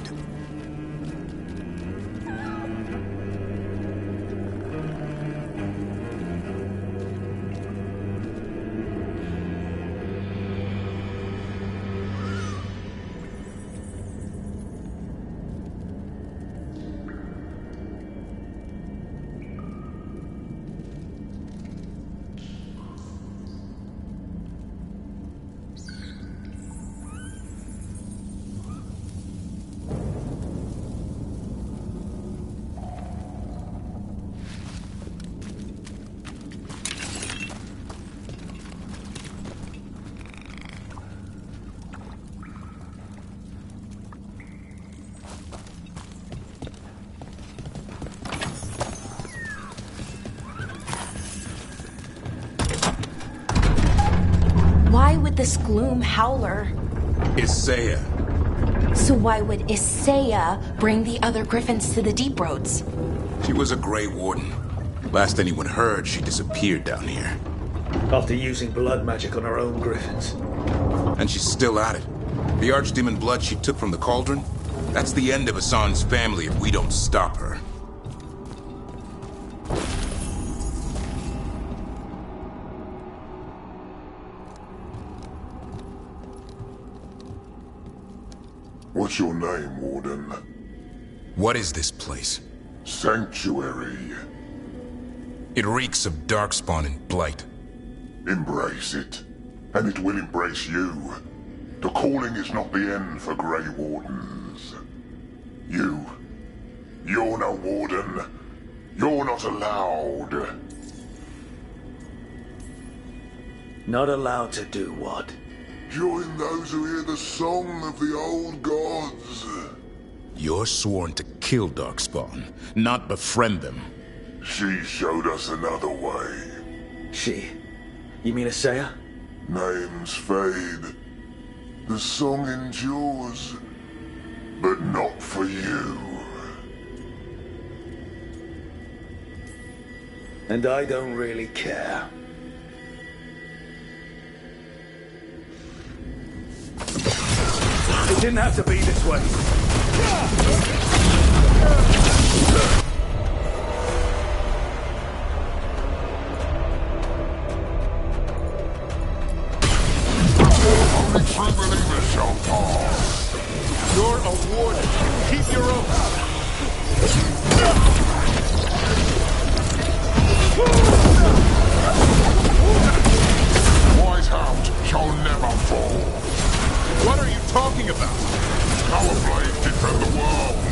Why would this Gloom Howler... Isaiah. So why would Isaiah bring the other Griffins to the Deep Roads? She was a Grey Warden. Last anyone heard, she disappeared down here. After using blood magic on her own griffins. And she's still at it. The archdemon blood she took from the cauldron? That's the end of Hassan's family if we don't stop her. What's your name, Warden? What is this place? Sanctuary. It reeks of darkspawn and blight. Embrace it, and it will embrace you. The calling is not the end for Grey Wardens. You're no Warden. You're not allowed. Not allowed to do what? Join those who hear the song of the old gods. You're sworn to kill Darkspawn, not befriend them. She showed us another way. She? You mean Asaya? Names fade. The song endures. But not for you. And I don't really care. It didn't have to be this way. Only true believers shall pass. You're a warden. Keep your oath. Wise hound shall never fall. What are you talking about? Our blade defend the world.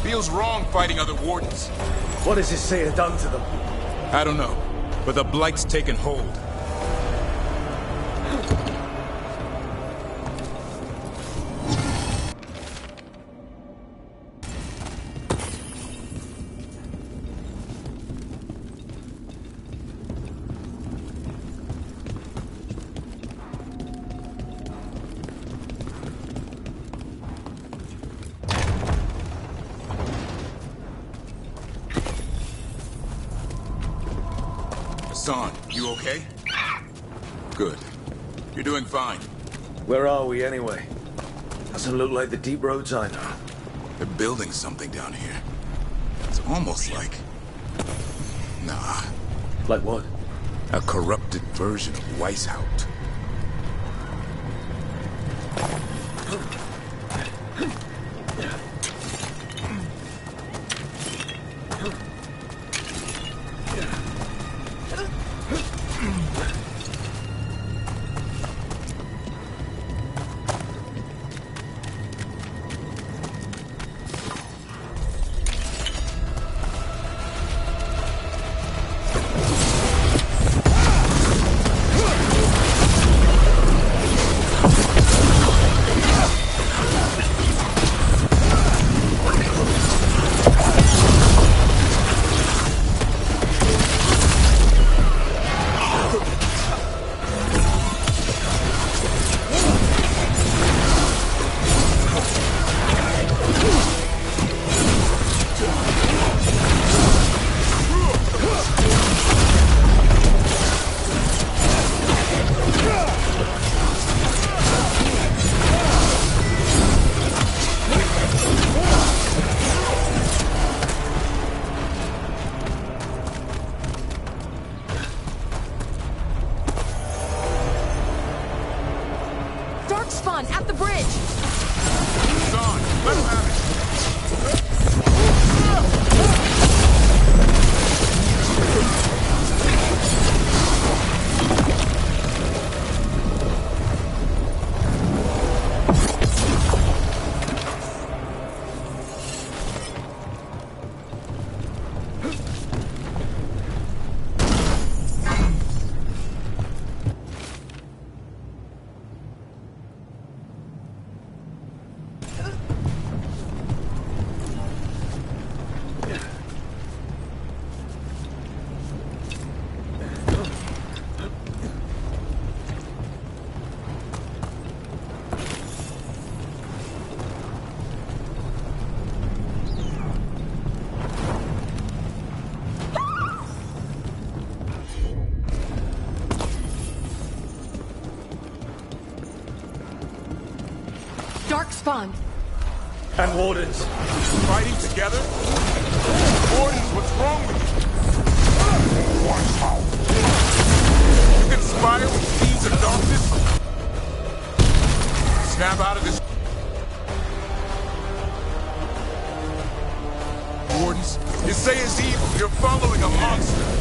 Feels wrong fighting other wardens. What has Isaiah done to them? I don't know, but the blight's taken hold. Hassan, you okay? Good. You're doing fine. Where are we anyway? Doesn't look like the deep roads I know. They're building something down here. It's almost like... Nah. Like what? A corrupted version of Weishaupt. Darkspawn at the bridge! He's on! Let him have it! Darkspawn! And Wardens. Fighting together? Wardens, what's wrong with you? You conspire with fiends of darkness? Snap out of this. Wardens, you say it's evil. You're following a monster.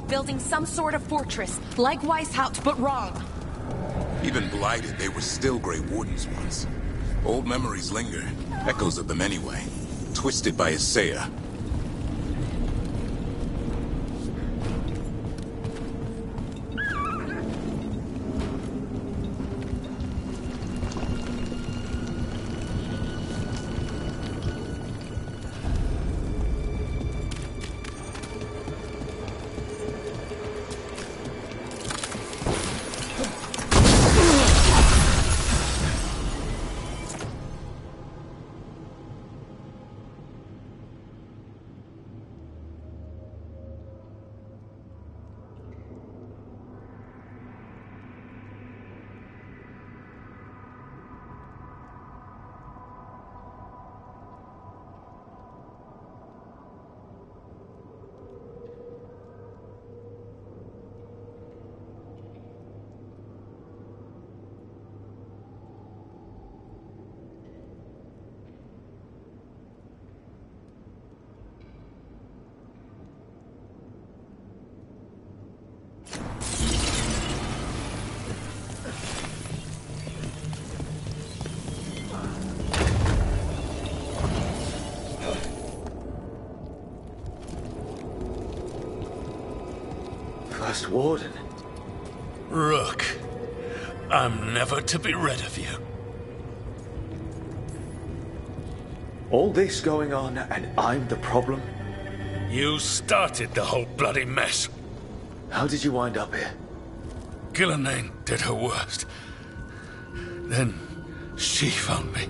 are building some sort of fortress, like Weishaupt, but wrong. Even blighted, they were still Grey Wardens once. Old memories linger, echoes of them anyway, twisted by Isaiah. First Warden. Rook, I'm never to be rid of you. All this going on, and I'm the problem? You started the whole bloody mess. How did you wind up here? Gillenane did her worst. Then she found me.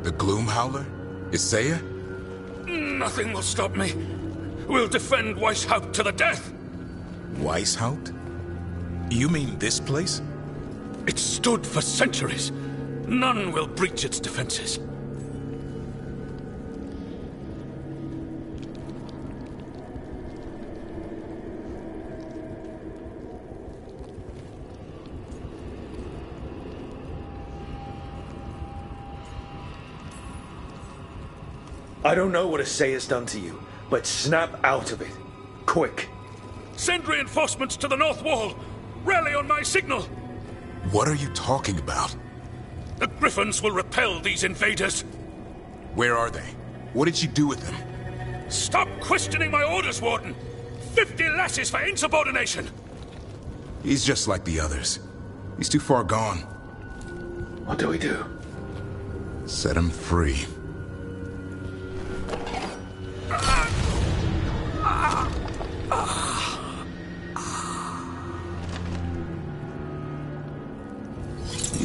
The Gloom Howler? Isaiah? Nothing will stop me. We'll defend Weishaupt to the death. Weishaupt? You mean this place? It stood for centuries. None will breach its defenses. I don't know what Isaiah's done to you, but snap out of it. Quick. Send reinforcements to the North Wall! Rally on my signal! What are you talking about? The Griffins will repel these invaders. Where are they? What did you do with them? Stop questioning my orders, Warden! 50 lashes for insubordination! He's just like the others. He's too far gone. What do we do? Set him free.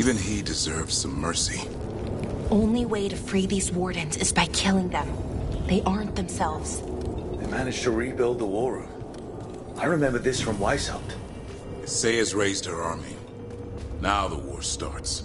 Even he deserves some mercy. Only way to free these wardens is by killing them. They aren't themselves. They managed to rebuild the war room. I remember this from Weishaupt. Isaiah's raised her army. Now the war starts.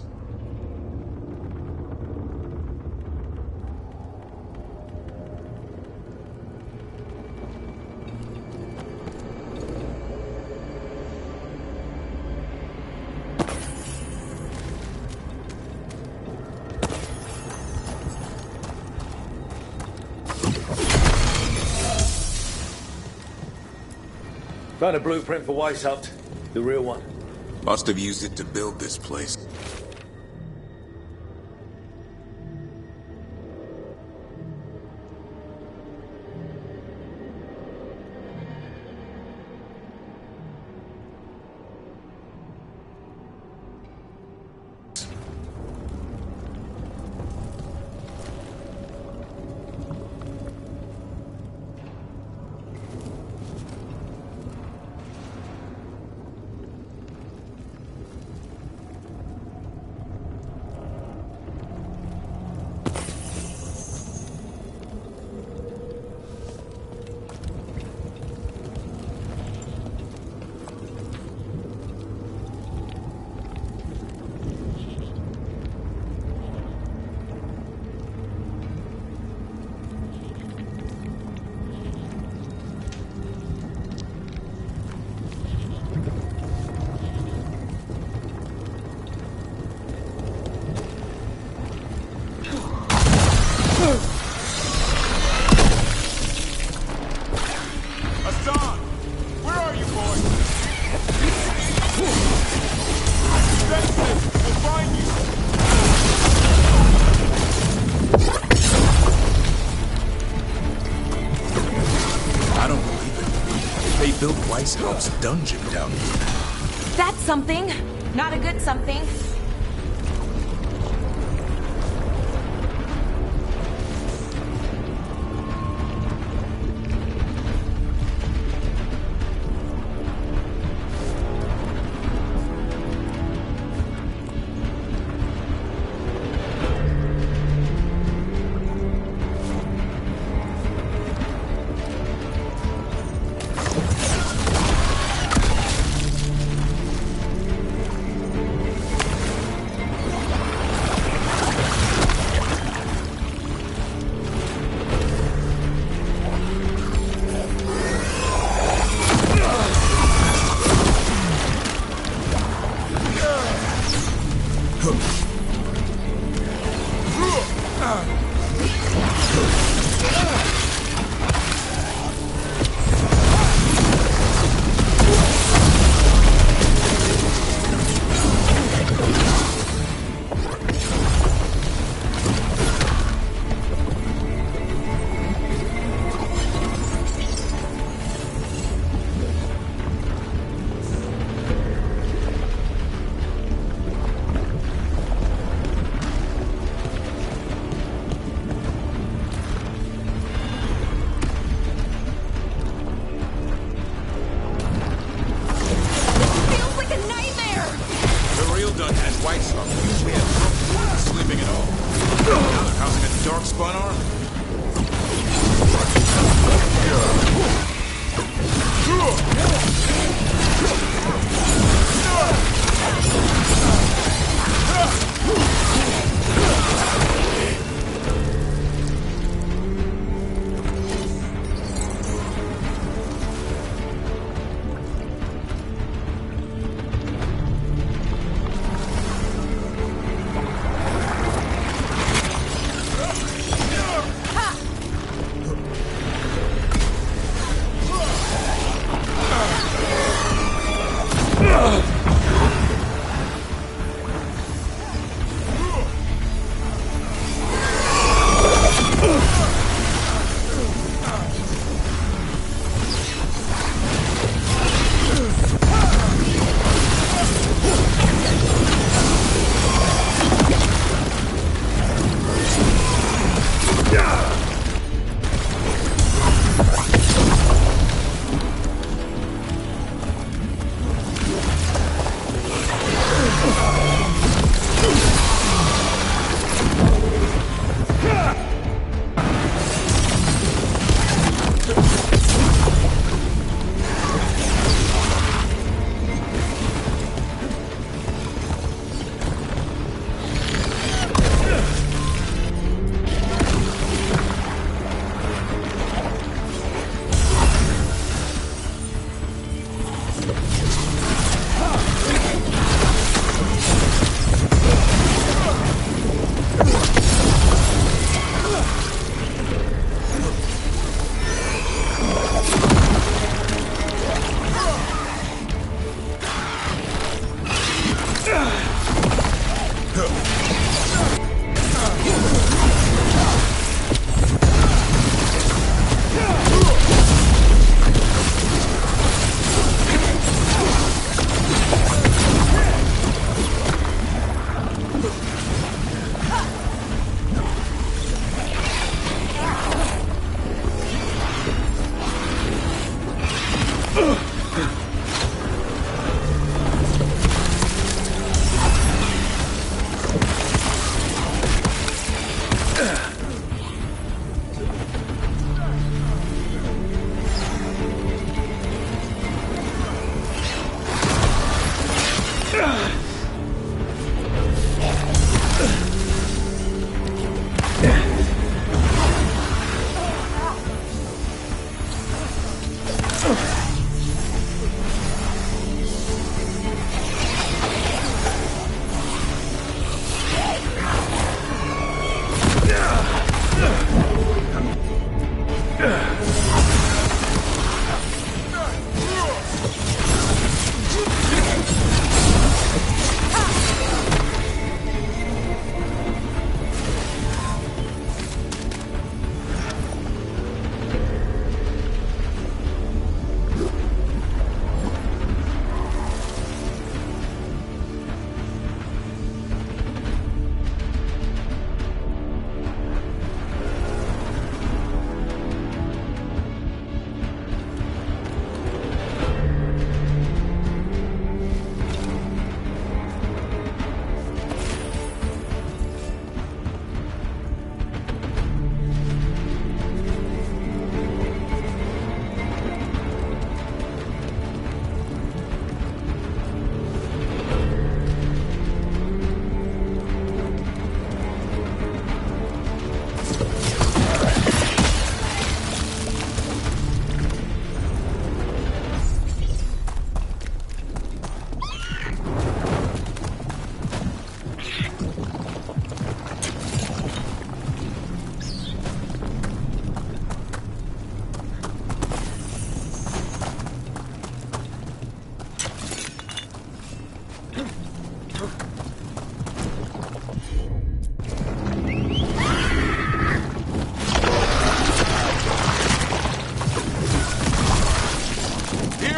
Found a blueprint for Weishaupt. The real one. Must have used it to build this place. Cyclops dungeon down here. That's something. Not a good something.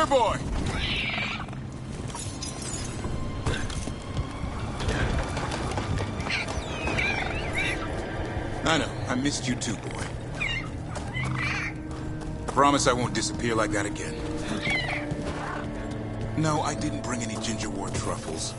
Ginger boy! I know, I missed you too, boy. I promise I won't disappear like that again. No, I didn't bring any ginger wort truffles.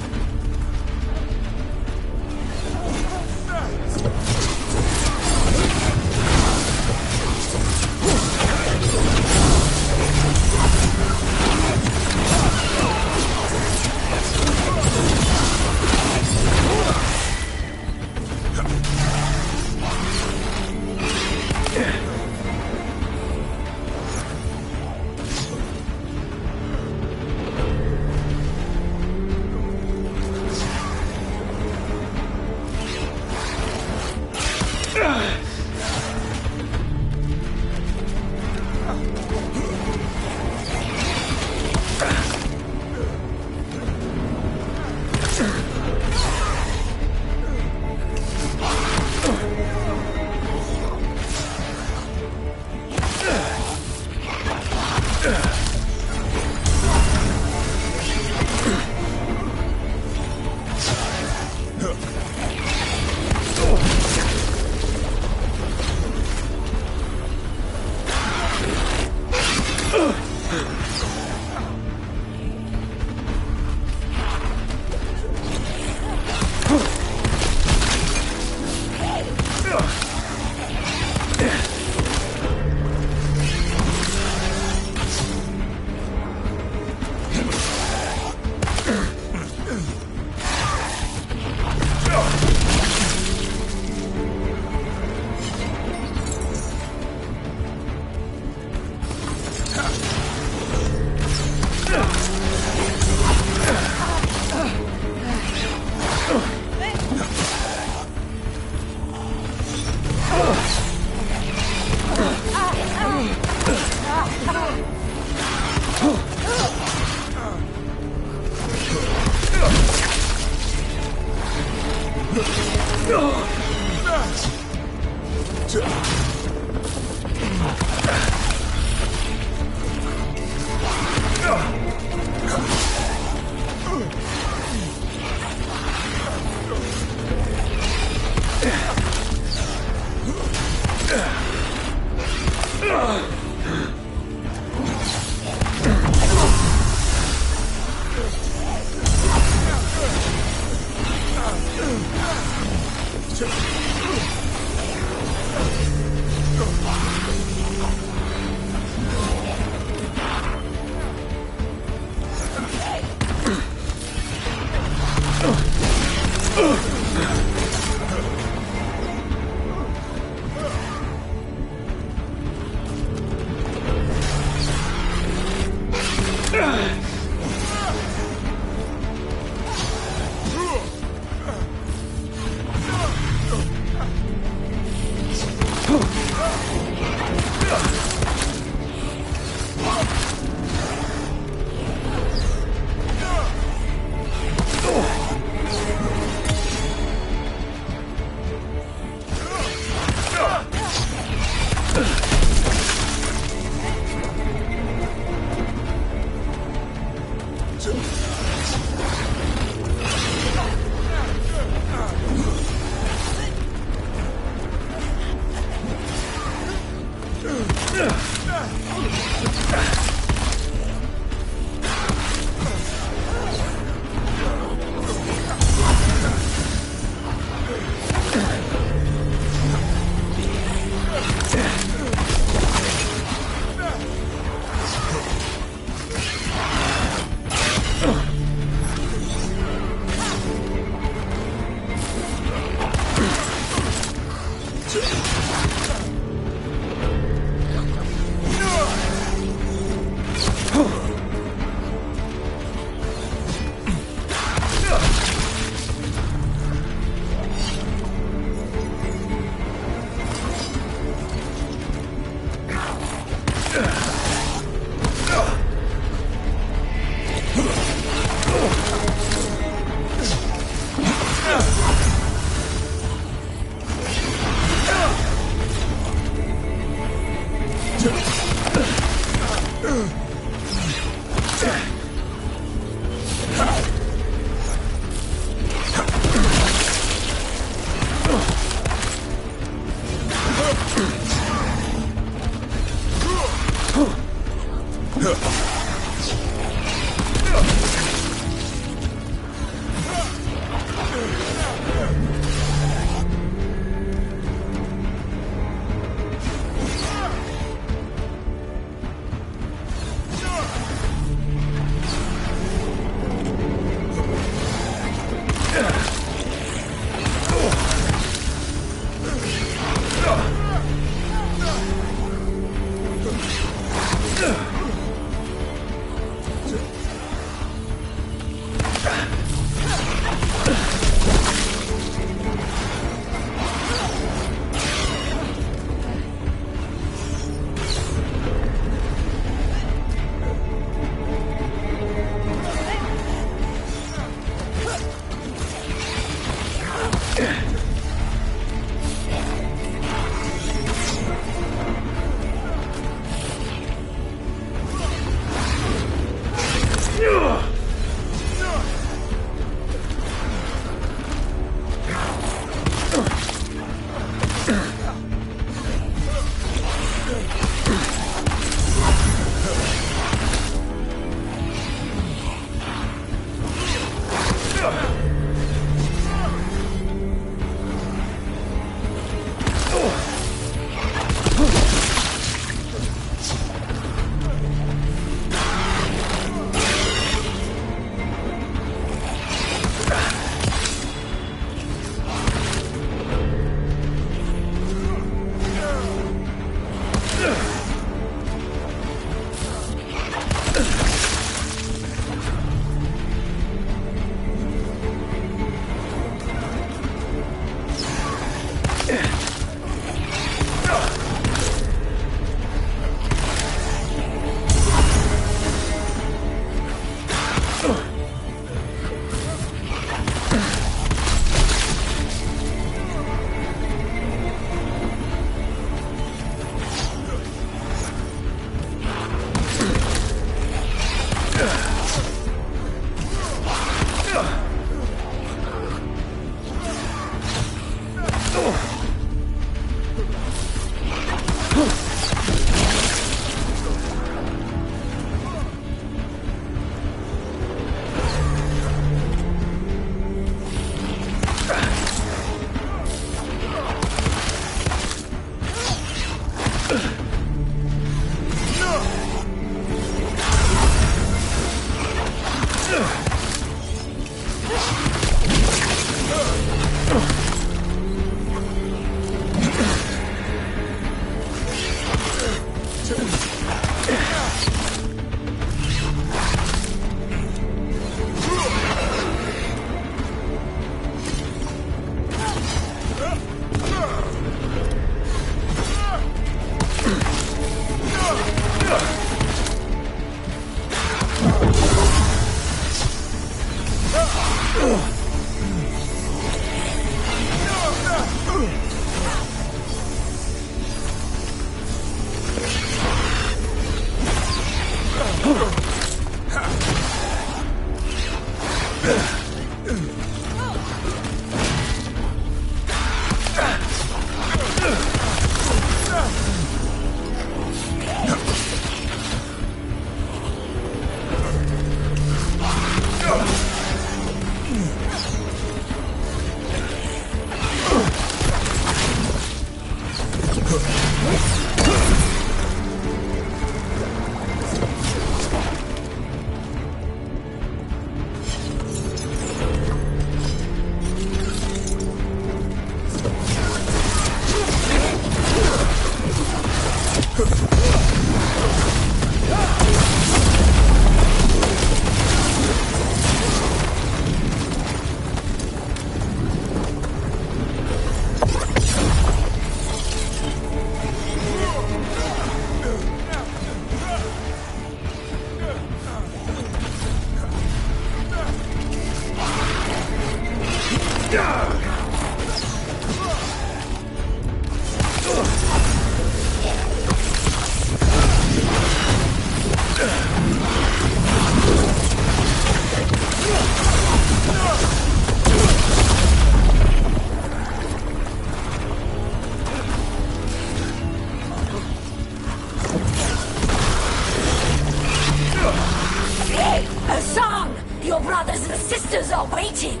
brothers and sisters are waiting.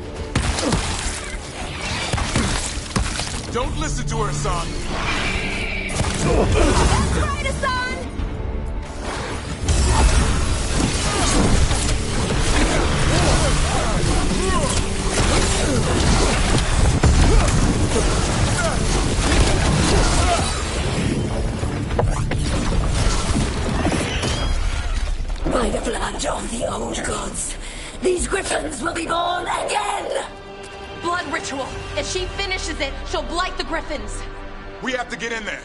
Don't listen to her, son. That's right, Hassan! By the blood of the old gods, these griffins will be born again! Blood ritual. If she finishes it, she'll blight the griffins. We have to get in there.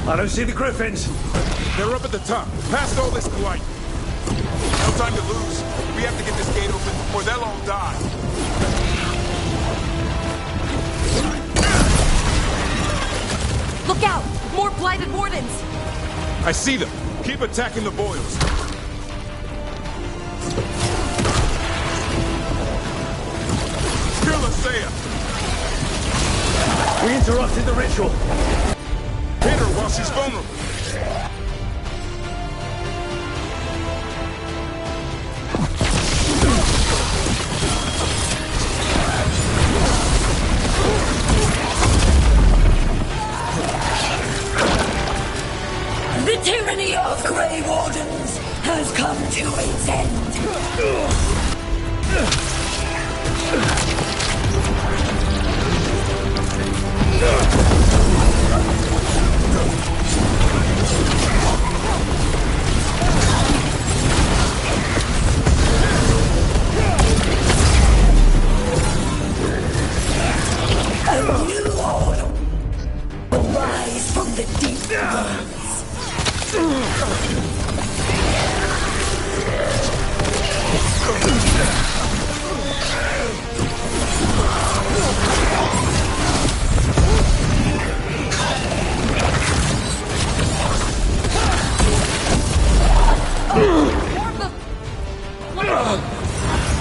I don't see the griffins. They're up at the top, past all this blight. No time to lose. We have to get this gate open, or they'll all die. Look out! More blighted wardens! I see them. Keep attacking the boils. Kill Asaya! We interrupted the ritual. Hit her while she's vulnerable. The tyranny of Grey Wardens has come to its end. A new order will rise from the deep ones.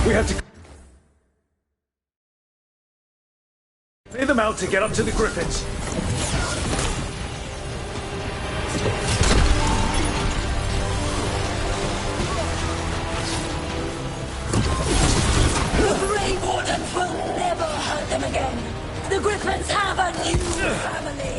We have to clear them out to get up to the griffins. The Grey Wardens will never hurt them again. The Griffins have a new family.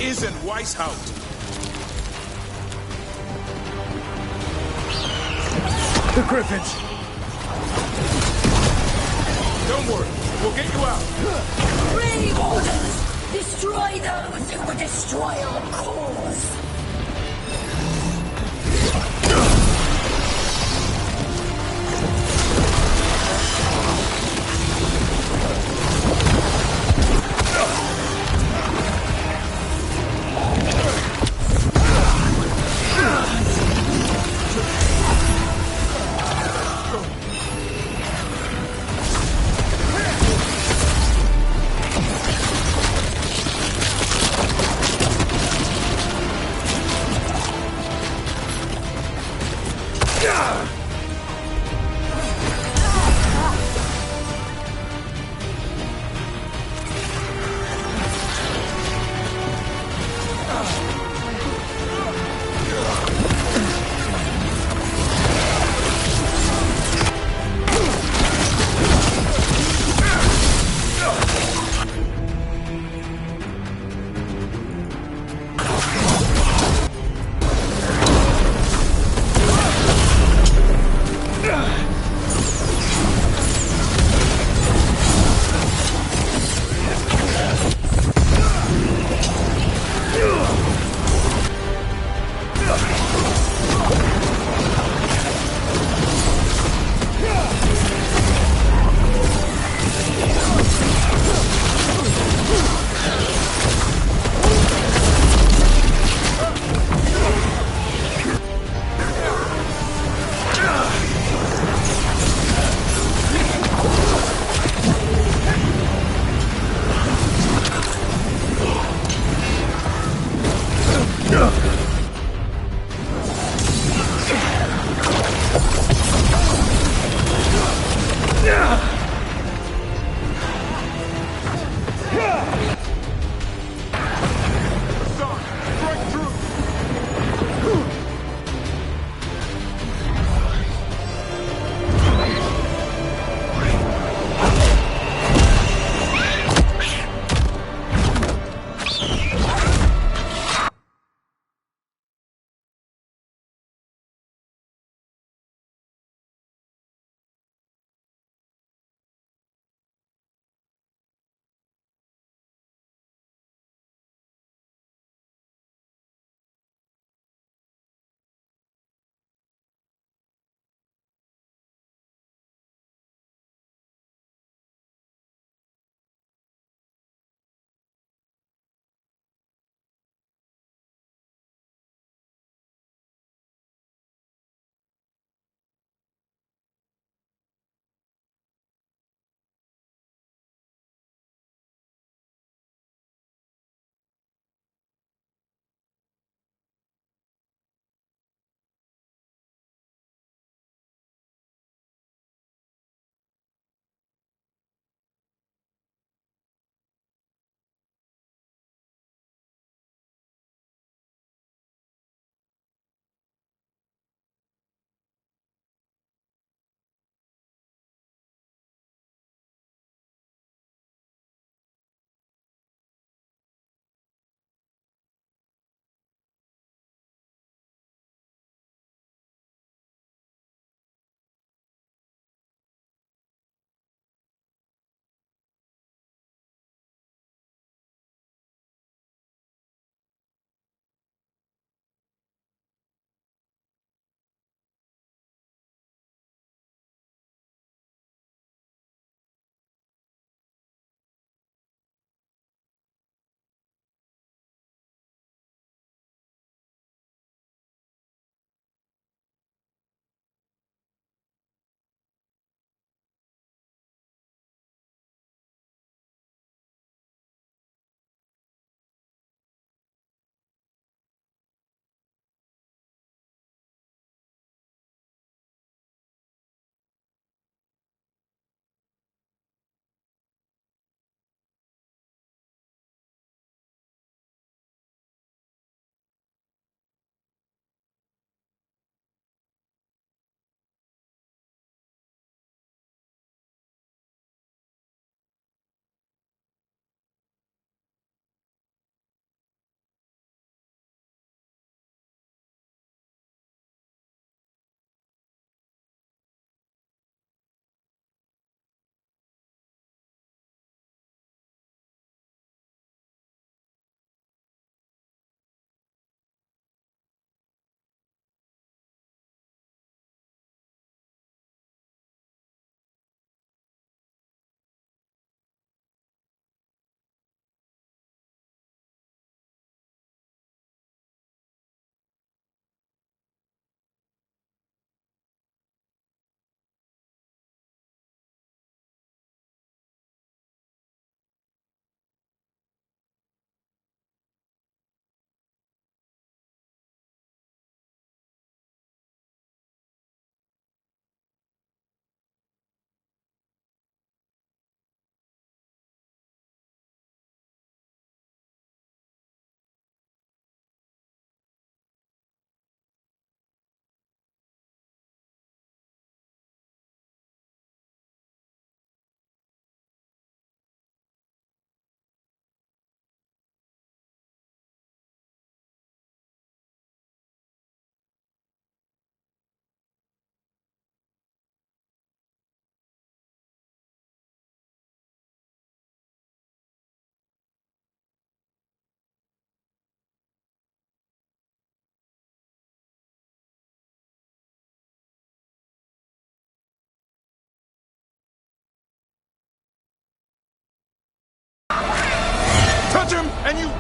isn't Weishaupt. The Griffins! Don't worry, we'll get you out. Brave orders! Destroy those who would destroy our cause!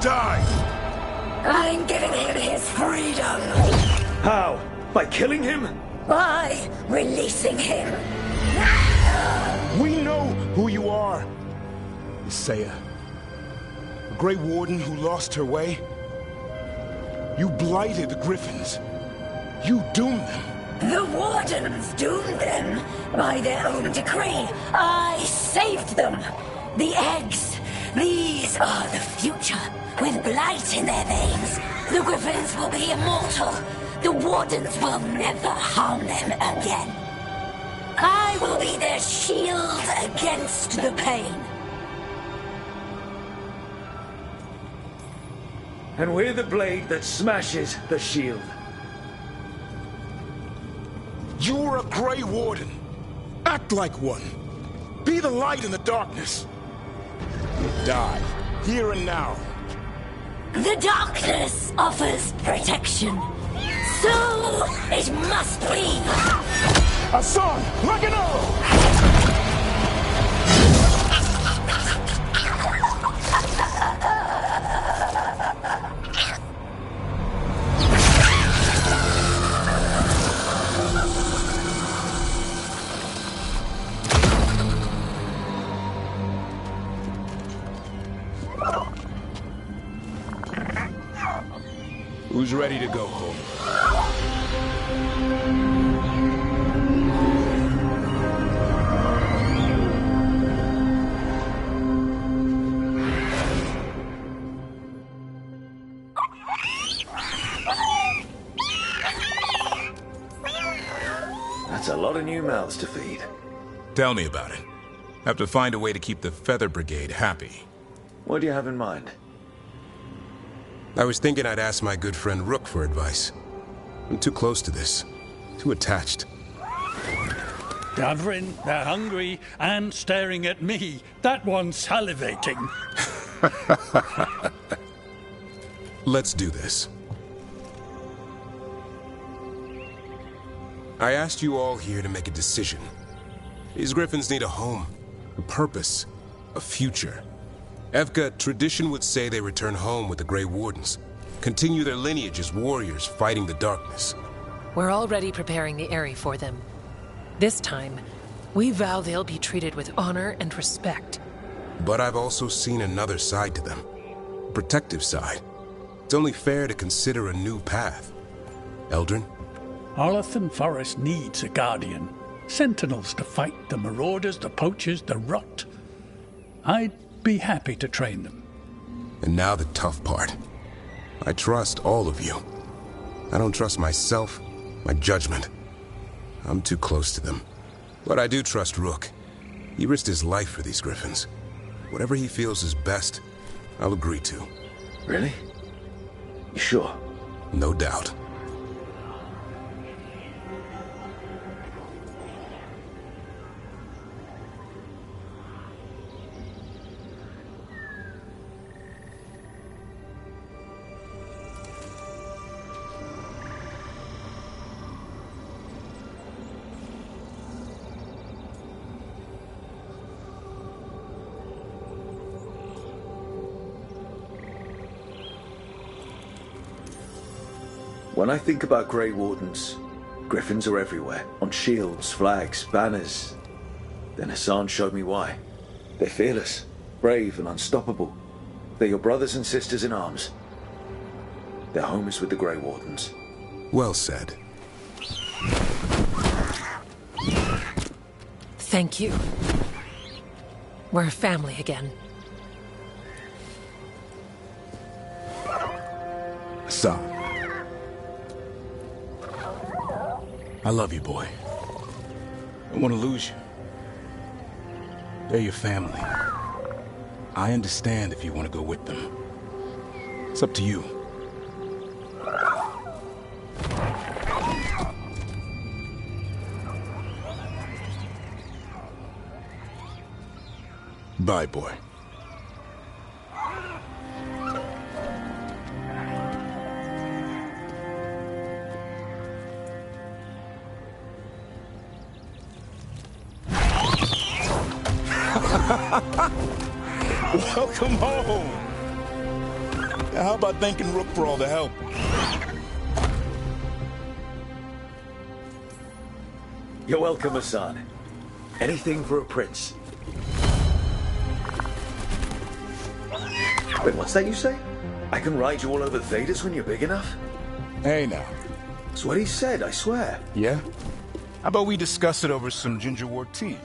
die! I'm giving him his freedom. How? By killing him? By releasing him. We know who you are. Isaiah. A Grey Warden who lost her way. You blighted the Griffins. You doomed them. The Wardens doomed them by their own decree. I saved them. The eggs. These are the future. With blight in their veins, the Griffins will be immortal. The Wardens will never harm them again. I will be their shield against the pain. And we're the blade that smashes the shield. You're a Grey Warden. Act like one. Be the light in the darkness. Die, here and now. The darkness offers protection. So it must be. Hassan, like an arrow! Who's ready to go home? That's a lot of new mouths to feed. Tell me about it. Have to find a way to keep the Feather Brigade happy. What do you have in mind? I was thinking I'd ask my good friend Rook for advice. I'm too close to this. Too attached. Davrin, they're hungry and staring at me. That one's salivating. Let's do this. I asked you all here to make a decision. These Griffins need a home, a purpose, a future. Evka, tradition would say they return home with the Grey Wardens. Continue their lineage as warriors fighting the darkness. We're already preparing the Eyrie for them. This time, we vow they'll be treated with honor and respect. But I've also seen another side to them. A protective side. It's only fair to consider a new path. Eldrin? Arlathan Forest needs a guardian. Sentinels to fight the marauders, the poachers, the rot. I'd be happy to train them. And now the tough part. I trust all of you. I don't trust myself, my judgment. I'm too close to them. But I do trust Rook. He risked his life for these Griffins. Whatever he feels is best, I'll agree to. Really? You sure? No doubt. When I think about Grey Wardens, Griffins are everywhere, on shields, flags, banners. Then Hassan showed me why. They're fearless, brave, and unstoppable. They're your brothers and sisters in arms. Their home is with the Grey Wardens. Well said. Thank you. We're a family again. Hassan. I love you, boy. I don't want to lose you. They're your family. I understand if you want to go with them. It's up to you. Bye, boy. Welcome home! How about thanking Rook for all the help? You're welcome, Hassan. Anything for a prince. Wait, what's that you say? I can ride you all over Thedas when you're big enough? Hey, now. That's what he said, I swear. Yeah? How about we discuss it over some gingerwort tea?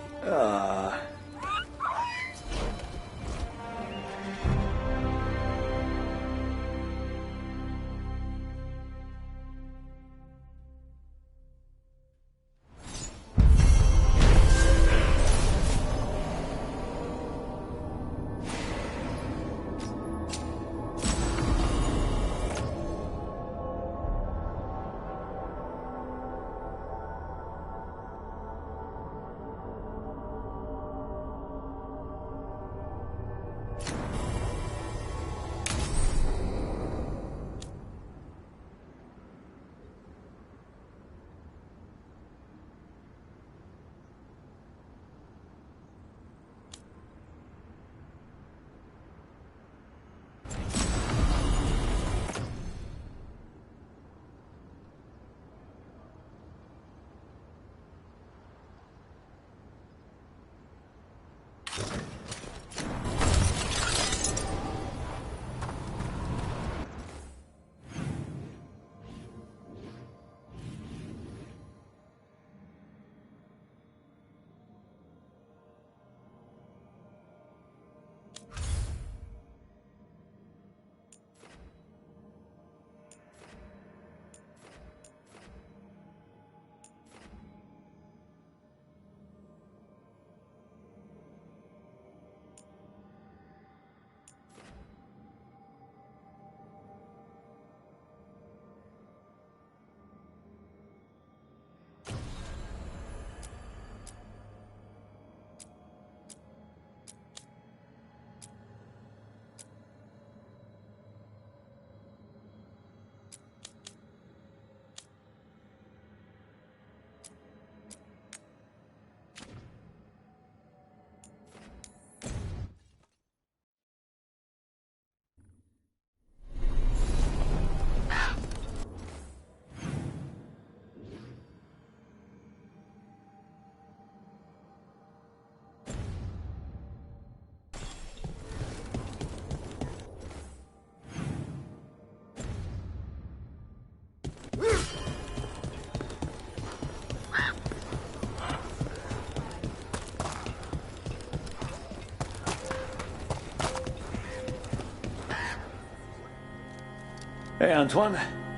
Hey, Antoine.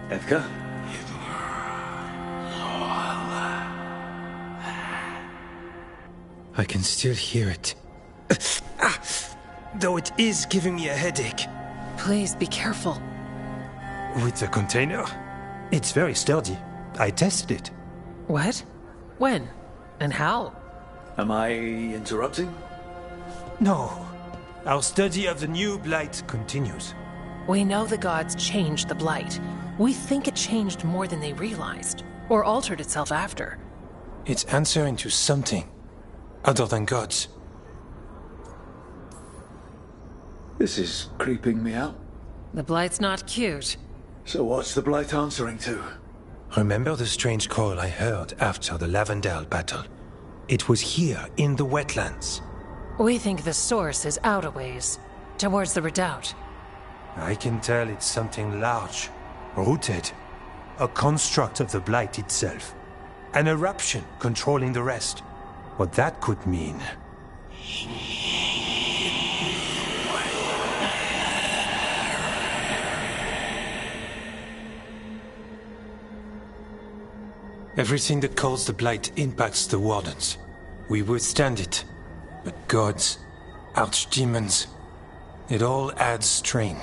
Evka. I can still hear it. Though it is giving me a headache. Please be careful. With the container? It's very sturdy. I tested it. What? When? And how? Am I interrupting? No. Our study of the new blight continues. We know the gods changed the blight. We think it changed more than they realized, or altered itself after. It's answering to something other than gods. This is creeping me out. The blight's not cute. So what's the blight answering to? Remember the strange call I heard after the Lavendale battle? It was here, in the wetlands. We think the source is out a ways, towards the redoubt. I can tell it's something large, rooted. A construct of the blight itself. An eruption controlling the rest. What that could mean. Everything that calls the blight impacts the Wardens. We withstand it. But gods, archdemons, it all adds strain.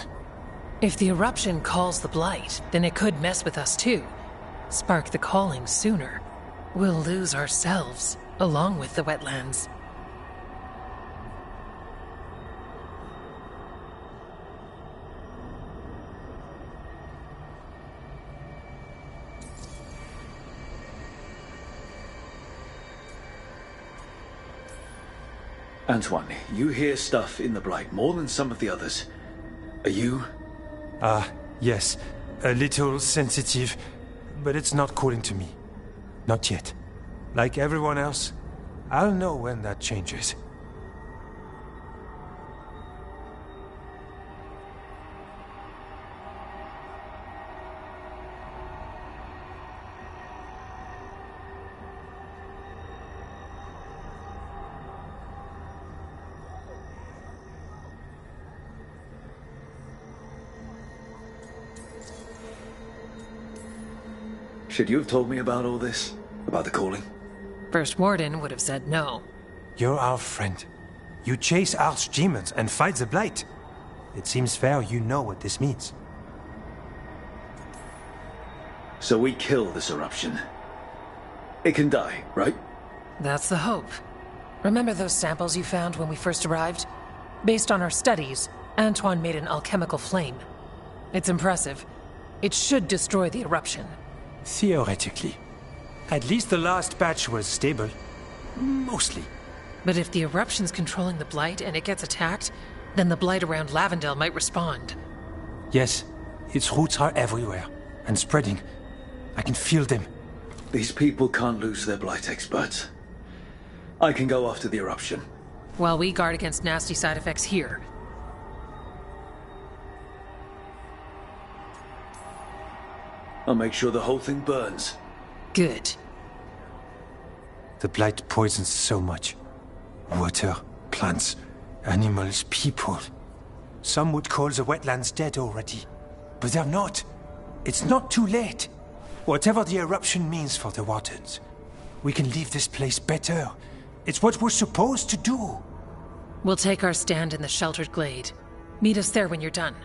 If the eruption calls the blight, then it could mess with us too. Spark the calling sooner. We'll lose ourselves, along with the wetlands. Antoine, you hear stuff in the blight more than some of the others. Are you Yes. A little sensitive, but it's not calling to me. Not yet. Like everyone else, I'll know when that changes. Should you have told me about all this? About the calling? First Warden would have said no. You're our friend. You chase archdemons and fight the Blight. It seems fair you know what this means. So we kill this eruption. It can die, right? That's the hope. Remember those samples you found when we first arrived? Based on our studies, Antoine made an alchemical flame. It's impressive. It should destroy the eruption. Theoretically. At least the last batch was stable. Mostly. But if the eruption's controlling the Blight and it gets attacked, then the Blight around Lavendale might respond. Yes, its roots are everywhere. And spreading. I can feel them. These people can't lose their Blight experts. I can go after the eruption. While we guard against nasty side effects here. I'll make sure the whole thing burns. Good. The Blight poisons so much. Water, plants, animals, people. Some would call the wetlands dead already. But they're not. It's not too late. Whatever the eruption means for the Wardens, we can leave this place better. It's what we're supposed to do. We'll take our stand in the sheltered glade. Meet us there when you're done.